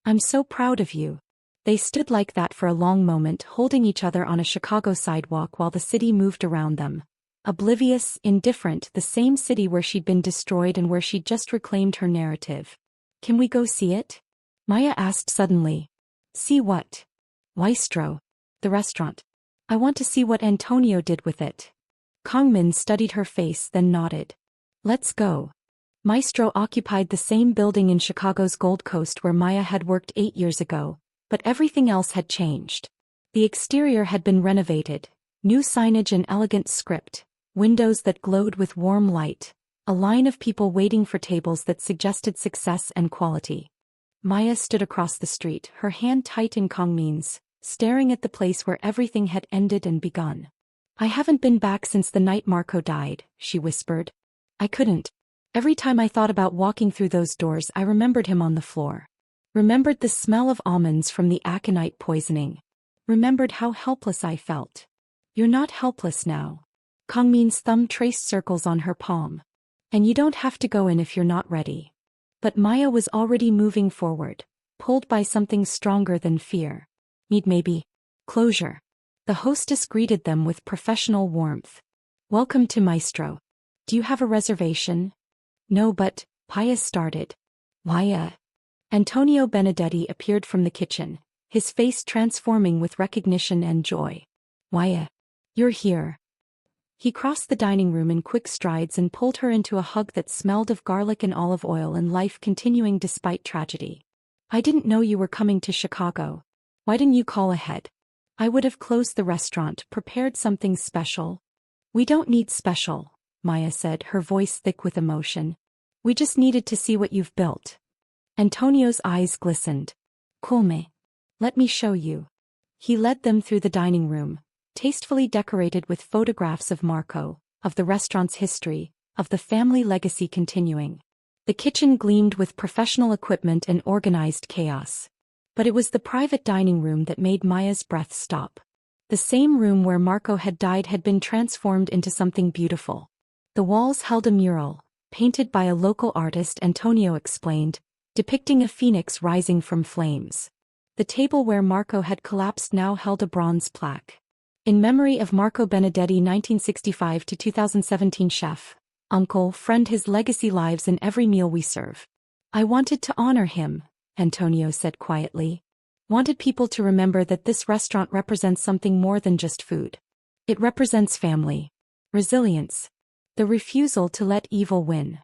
I'm so proud of you. They stood like that for a long moment, holding each other on a Chicago sidewalk while the city moved around them. Oblivious, indifferent, the same city where she'd been destroyed and where she'd just reclaimed her narrative. Can we go see it? Maya asked suddenly. See what? Maestro. The restaurant. I want to see what Antonio did with it. Kangmin studied her face, then nodded. Let's go. Maestro occupied the same building in Chicago's Gold Coast where Maya had worked 8 years ago, but everything else had changed. The exterior had been renovated, new signage and elegant script, windows that glowed with warm light, a line of people waiting for tables that suggested success and quality. Maya stood across the street, her hand tight in Kangmin's, staring at the place where everything had ended and begun. I haven't been back since the night Marco died, she whispered. I couldn't. Every time I thought about walking through those doors, I remembered him on the floor. Remembered the smell of almonds from the aconite poisoning. Remembered how helpless I felt. You're not helpless now. Kangmin's thumb traced circles on her palm. And you don't have to go in if you're not ready. But Maya was already moving forward, pulled by something stronger than fear. Maybe. Closure. The hostess greeted them with professional warmth. Welcome to Maestro. Do you have a reservation? No, but, Maya started. Maya. Antonio Benedetti appeared from the kitchen, his face transforming with recognition and joy. Maya. You're here. He crossed the dining room in quick strides and pulled her into a hug that smelled of garlic and olive oil and life continuing despite tragedy. I didn't know you were coming to Chicago. Why didn't you call ahead? I would have closed the restaurant, prepared something special. We don't need special, Maya said, her voice thick with emotion. We just needed to see what you've built. Antonio's eyes glistened. Come. Let me show you. He led them through the dining room, tastefully decorated with photographs of Marco, of the restaurant's history, of the family legacy continuing. The kitchen gleamed with professional equipment and organized chaos. But it was the private dining room that made Maya's breath stop. The same room where Marco had died had been transformed into something beautiful. The walls held a mural, painted by a local artist, Antonio explained, depicting a phoenix rising from flames. The table where Marco had collapsed now held a bronze plaque. In memory of Marco Benedetti, 1965 to 2017 chef, uncle, friend, his legacy lives in every meal we serve. I wanted to honor him, Antonio said quietly. Wanted people to remember that this restaurant represents something more than just food. It represents family, resilience, the refusal to let evil win.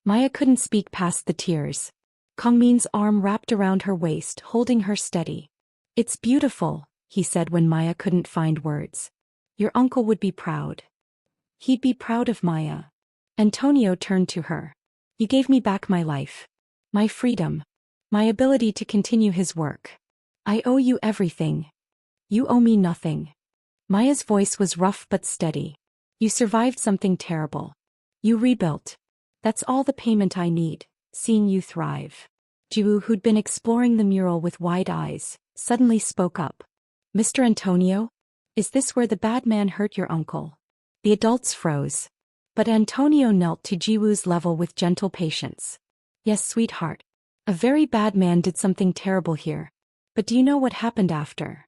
Maya couldn't speak past the tears. Kangmin's arm wrapped around her waist, holding her steady. It's beautiful, he said when Maya couldn't find words. Your uncle would be proud. He'd be proud of Maya. Antonio turned to her. You gave me back my life. My freedom. My ability to continue his work. I owe you everything. You owe me nothing. Maya's voice was rough but steady. You survived something terrible. You rebuilt. That's all the payment I need, seeing you thrive. Jiwoo, who'd been exploring the mural with wide eyes, suddenly spoke up. Mr. Antonio? Is this where the bad man hurt your uncle? The adults froze. But Antonio knelt to Jiwoo's level with gentle patience. Yes, sweetheart. A very bad man did something terrible here. But do you know what happened after?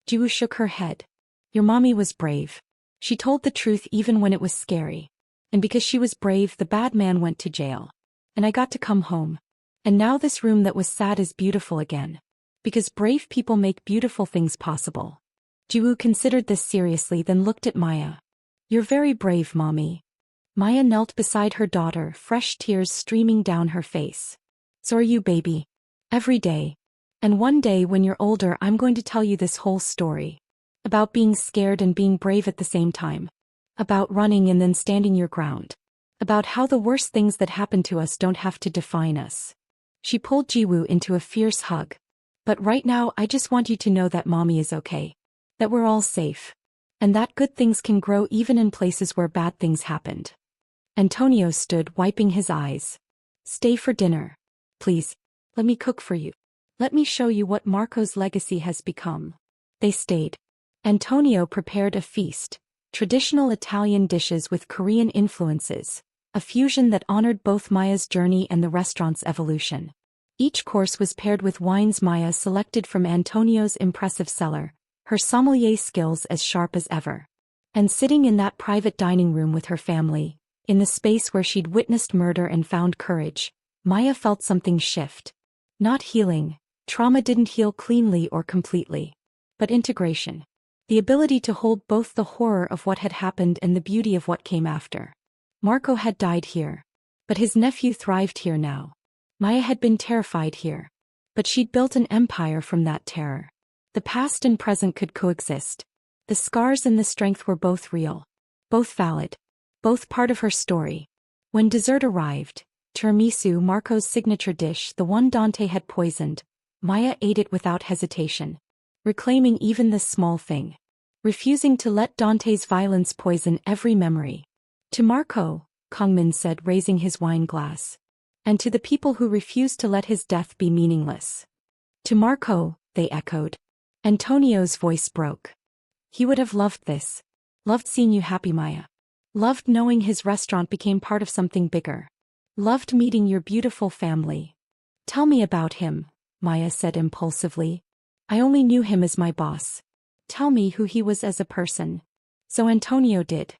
Jiwoo shook her head. Your mommy was brave. She told the truth even when it was scary. And because she was brave, the bad man went to jail. And I got to come home. And now this room that was sad is beautiful again. Because brave people make beautiful things possible. Jiwoo considered this seriously, then looked at Maya. You're very brave, mommy. Maya knelt beside her daughter, fresh tears streaming down her face. So are you, baby. Every day. And one day when you're older, I'm going to tell you this whole story. About being scared and being brave at the same time. About running and then standing your ground. About how the worst things that happen to us don't have to define us. She pulled Jiwoo into a fierce hug. But right now I just want you to know that mommy is okay. That we're all safe. And that good things can grow even in places where bad things happened. Antonio stood, wiping his eyes. Stay for dinner. Please. Let me cook for you. Let me show you what Marco's legacy has become. They stayed. Antonio prepared a feast. Traditional Italian dishes with Korean influences. A fusion that honored both Maya's journey and the restaurant's evolution. Each course was paired with wines Maya selected from Antonio's impressive cellar, her sommelier skills as sharp as ever. And sitting in that private dining room with her family, in the space where she'd witnessed murder and found courage, Maya felt something shift. Not healing, trauma didn't heal cleanly or completely. But integration. The ability to hold both the horror of what had happened and the beauty of what came after. Marco had died here. But his nephew thrived here now. Maya had been terrified here. But she'd built an empire from that terror. The past and present could coexist. The scars and the strength were both real. Both valid. Both part of her story. When dessert arrived, tiramisu, Marco's signature dish, the one Dante had poisoned, Maya ate it without hesitation. Reclaiming even this small thing. Refusing to let Dante's violence poison every memory. To Marco, Kangmin said, raising his wine glass. And to the people who refused to let his death be meaningless. To Marco, they echoed. Antonio's voice broke. He would have loved this. Loved seeing you happy, Maya. Loved knowing his restaurant became part of something bigger. Loved meeting your beautiful family. Tell me about him, Maya said impulsively. I only knew him as my boss. Tell me who he was as a person. So Antonio did.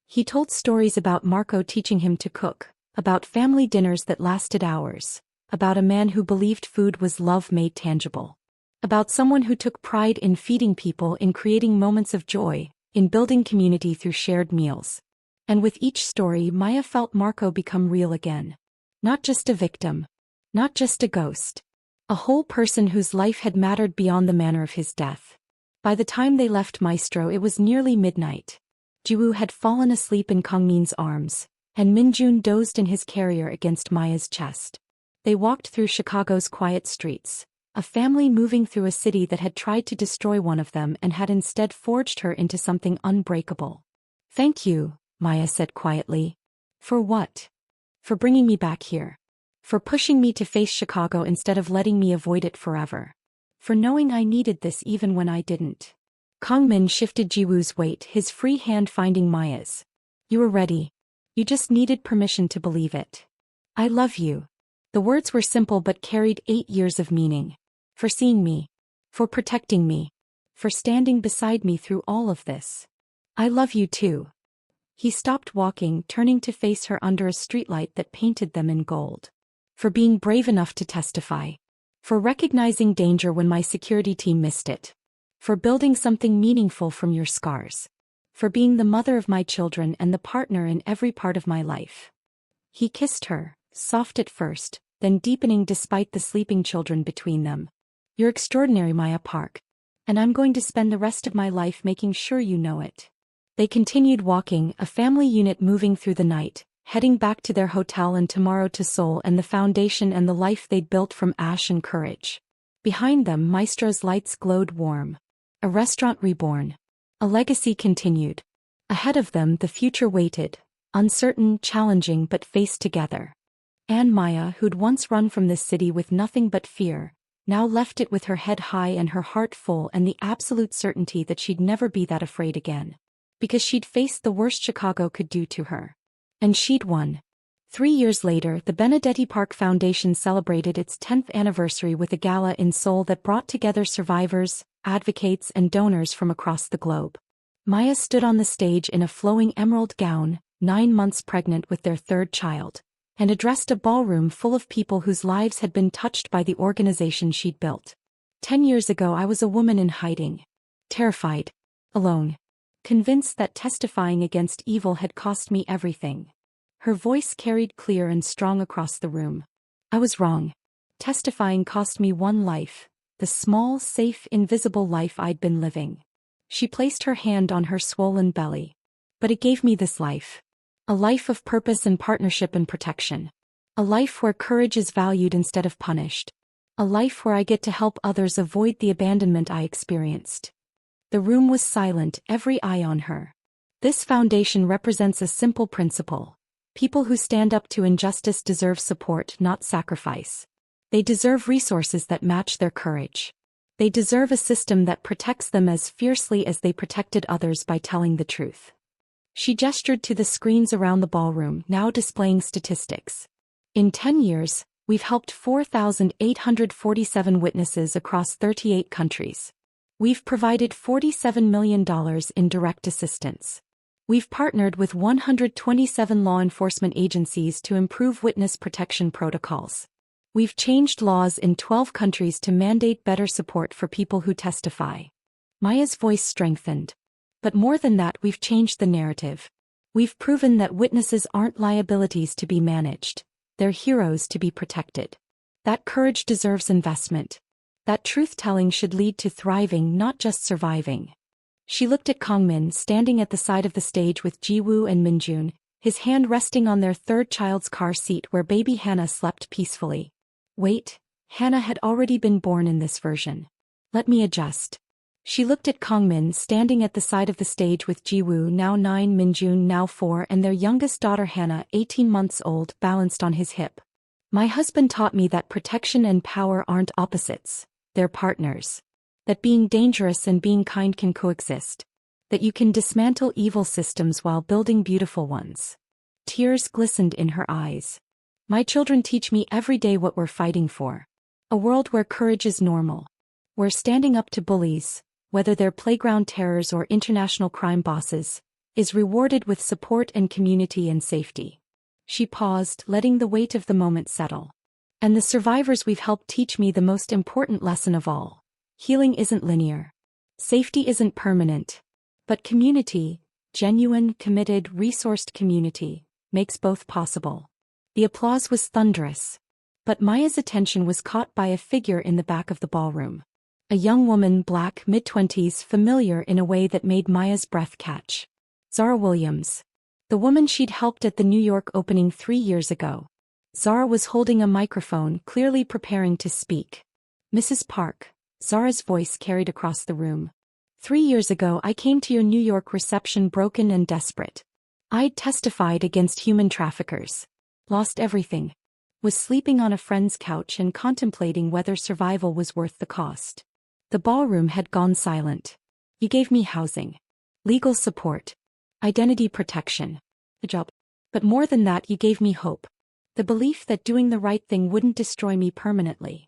He told stories about Marco teaching him to cook, about family dinners that lasted hours, about a man who believed food was love made tangible. About someone who took pride in feeding people, in creating moments of joy, in building community through shared meals. And with each story, Maya felt Marco become real again. Not just a victim. Not just a ghost. A whole person whose life had mattered beyond the manner of his death. By the time they left Maestro, it was nearly midnight. Jiwoo had fallen asleep in Kangmin's arms, and Minjun dozed in his carrier against Maya's chest. They walked through Chicago's quiet streets, a family moving through a city that had tried to destroy one of them and had instead forged her into something unbreakable. Thank you, Maya said quietly. For what? For bringing me back here. For pushing me to face Chicago instead of letting me avoid it forever. For knowing I needed this even when I didn't. Kangmin shifted Jiwoo's weight, his free hand finding Maya's. You were ready. You just needed permission to believe it. I love you. The words were simple but carried 8 years of meaning. For seeing me. For protecting me. For standing beside me through all of this. I love you too. He stopped walking, turning to face her under a streetlight that painted them in gold. For being brave enough to testify. For recognizing danger when my security team missed it. For building something meaningful from your scars. For being the mother of my children and the partner in every part of my life. He kissed her, soft at first, then deepening despite the sleeping children between them. You're extraordinary, Maya Park. And I'm going to spend the rest of my life making sure you know it. They continued walking, a family unit moving through the night, heading back to their hotel and tomorrow to Seoul and the foundation and the life they'd built from ash and courage. Behind them, Maestro's lights glowed warm. A restaurant reborn. A legacy continued. Ahead of them, the future waited, Uncertain, challenging but faced together. And Maya, who'd once run from this city with nothing but fear, now left it with her head high and her heart full and the absolute certainty that she'd never be that afraid again. Because she'd faced the worst Chicago could do to her. And she'd won. 3 years later, the Benedetti Park Foundation celebrated its 10th anniversary with a gala in Seoul that brought together survivors, advocates, and donors from across the globe. Maya stood on the stage in a flowing emerald gown, 9 months pregnant with their third child, and addressed a ballroom full of people whose lives had been touched by the organization she'd built. 10 years ago I was a woman in hiding. Terrified. Alone. Convinced that testifying against evil had cost me everything. Her voice carried clear and strong across the room. I was wrong. Testifying cost me one life, the small, safe, invisible life I'd been living. She placed her hand on her swollen belly. But it gave me this life. A life of purpose and partnership and protection. A life where courage is valued instead of punished. A life where I get to help others avoid the abandonment I experienced. The room was silent, every eye on her. This foundation represents a simple principle. People who stand up to injustice deserve support, not sacrifice. They deserve resources that match their courage. They deserve a system that protects them as fiercely as they protected others by telling the truth. She gestured to the screens around the ballroom, now displaying statistics. In 10 years, we've helped 4,847 witnesses across 38 countries. We've provided $47 million in direct assistance. We've partnered with 127 law enforcement agencies to improve witness protection protocols. We've changed laws in 12 countries to mandate better support for people who testify. Maya's voice strengthened. But more than that, we've changed the narrative. We've proven that witnesses aren't liabilities to be managed. They're heroes to be protected. That courage deserves investment. That truth-telling should lead to thriving, not just surviving. She looked at Kangmin standing at the side of the stage with Jiwoo and Minjun, his hand resting on their third child's car seat where baby Hannah slept peacefully. Wait, Hannah had already been born in this version. Let me adjust. She looked at Kangmin standing at the side of the stage with Jiwoo, now 9, Minjun, now 4, and their youngest daughter Hannah, 18 months old, balanced on his hip. My husband taught me that protection and power aren't opposites, they're partners. That being dangerous and being kind can coexist. That you can dismantle evil systems while building beautiful ones. Tears glistened in her eyes. My children teach me every day what we're fighting for. A world where courage is normal. Where standing up to bullies, whether they're playground terrors or international crime bosses, is rewarded with support and community and safety. She paused, letting the weight of the moment settle. And the survivors we've helped teach me the most important lesson of all. Healing isn't linear. Safety isn't permanent. But community, genuine, committed, resourced community, makes both possible. The applause was thunderous. But Maya's attention was caught by a figure in the back of the ballroom. A young woman, black, mid-20s, familiar in a way that made Maya's breath catch. Zara Williams. The woman she'd helped at the New York opening 3 years ago. Zara was holding a microphone, clearly preparing to speak. Mrs. Park. Zara's voice carried across the room. 3 years ago I came to your New York reception broken and desperate. I'd testified against human traffickers. Lost everything. Was sleeping on a friend's couch and contemplating whether survival was worth the cost. The ballroom had gone silent. You gave me housing. Legal support. Identity protection. A job. But more than that, you gave me hope. The belief that doing the right thing wouldn't destroy me permanently.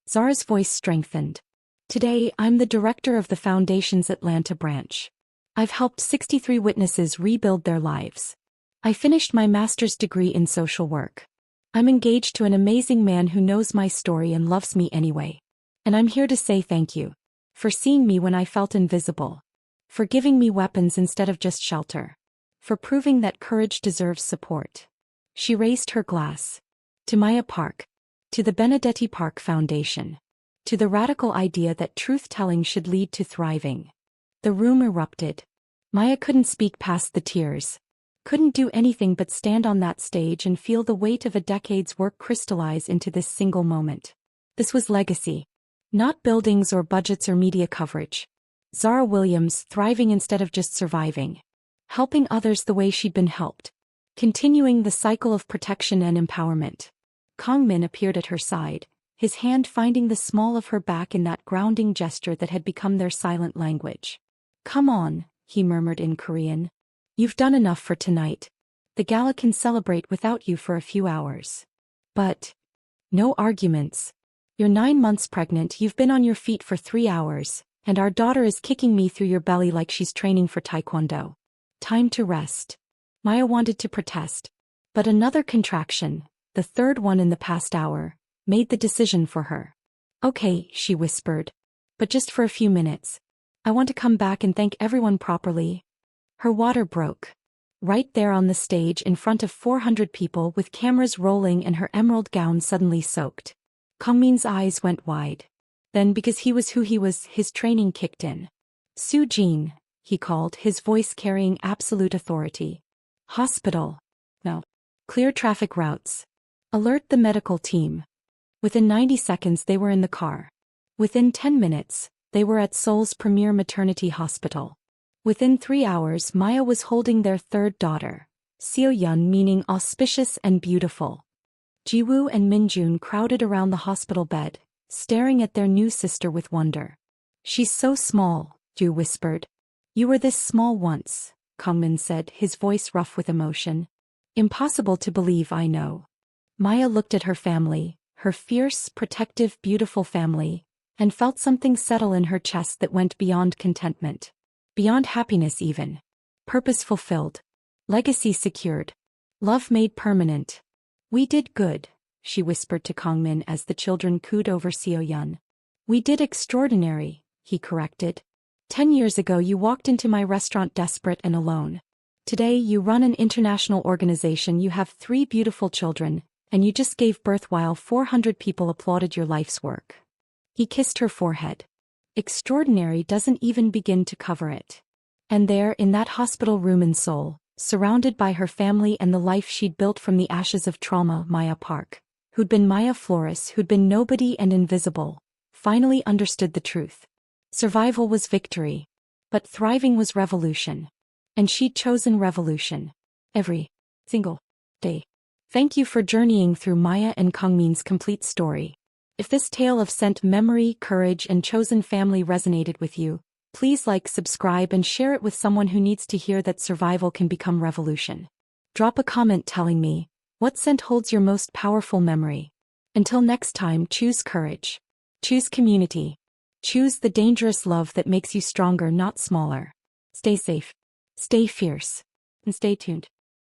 Zara's voice strengthened. Today, I'm the director of the Foundation's Atlanta branch. I've helped 63 witnesses rebuild their lives. I finished my master's degree in social work. I'm engaged to an amazing man who knows my story and loves me anyway. And I'm here to say thank you. For seeing me when I felt invisible. For giving me weapons instead of just shelter. For proving that courage deserves support. She raised her glass. To Maya Park. To the Benedetti Park Foundation. To the radical idea that truth-telling should lead to thriving. The room erupted. Maya couldn't speak past the tears. Couldn't do anything but stand on that stage and feel the weight of a decade's work crystallize into this single moment. This was legacy. Not buildings or budgets or media coverage. Zara Williams thriving instead of just surviving. Helping others the way she'd been helped. continuing the cycle of protection and empowerment. Kangmin appeared at her side, his hand finding the small of her back in that grounding gesture that had become their silent language. "Come on," he murmured in Korean. "You've done enough for tonight. The gala can celebrate without you for a few hours. But no arguments. You're 9 months pregnant, you've been on your feet for 3 hours, and our daughter is kicking me through your belly like she's training for taekwondo. Time to rest." Maya wanted to protest, but another contraction, the third one in the past hour, made the decision for her. "Okay," she whispered. "But just for a few minutes. I want to come back and thank everyone properly." Her water broke. Right there on the stage in front of 400 people with cameras rolling and her emerald gown suddenly soaked. Kangmin's eyes went wide. Then, because he was who he was, his training kicked in. "Su-jin," he called, his voice carrying absolute authority. "Hospital. No. Clear traffic routes. Alert the medical team." Within 90 seconds they were in the car. Within 10 minutes, they were at Seoul's premier maternity hospital. Within 3 hours Maya was holding their third daughter, Seo-yeon, meaning auspicious and beautiful. Jiwoo and Minjun crowded around the hospital bed, staring at their new sister with wonder. "She's so small," Ju whispered. "You were this small once," Kangmin said, his voice rough with emotion. "Impossible to believe, I know." Maya looked at her family, her fierce, protective, beautiful family, and felt something settle in her chest that went beyond contentment. Beyond happiness even. Purpose fulfilled. Legacy secured. Love made permanent. "We did good," she whispered to Kangmin as the children cooed over Seo-yeon. "We did extraordinary," he corrected. 10 years ago you walked into my restaurant desperate and alone. Today you run an international organization, you have 3 beautiful children, and you just gave birth while 400 people applauded your life's work." He kissed her forehead. Extraordinary doesn't even begin to cover it. And there, in that hospital room in Seoul, surrounded by her family and the life she'd built from the ashes of trauma, Maya Park, who'd been Maya Flores, who'd been nobody and invisible, finally understood the truth. Survival was victory. But thriving was revolution. And she'd chosen revolution. Every single day. Thank you for journeying through Maya and Kangmin's complete story. If this tale of sent memory, courage, and chosen family resonated with you, please like, subscribe, and share it with someone who needs to hear that survival can become revolution. Drop a comment telling me, what scent holds your most powerful memory? Until next time, choose courage. Choose community. Choose the dangerous love that makes you stronger, not smaller. Stay safe. Stay fierce. And stay tuned.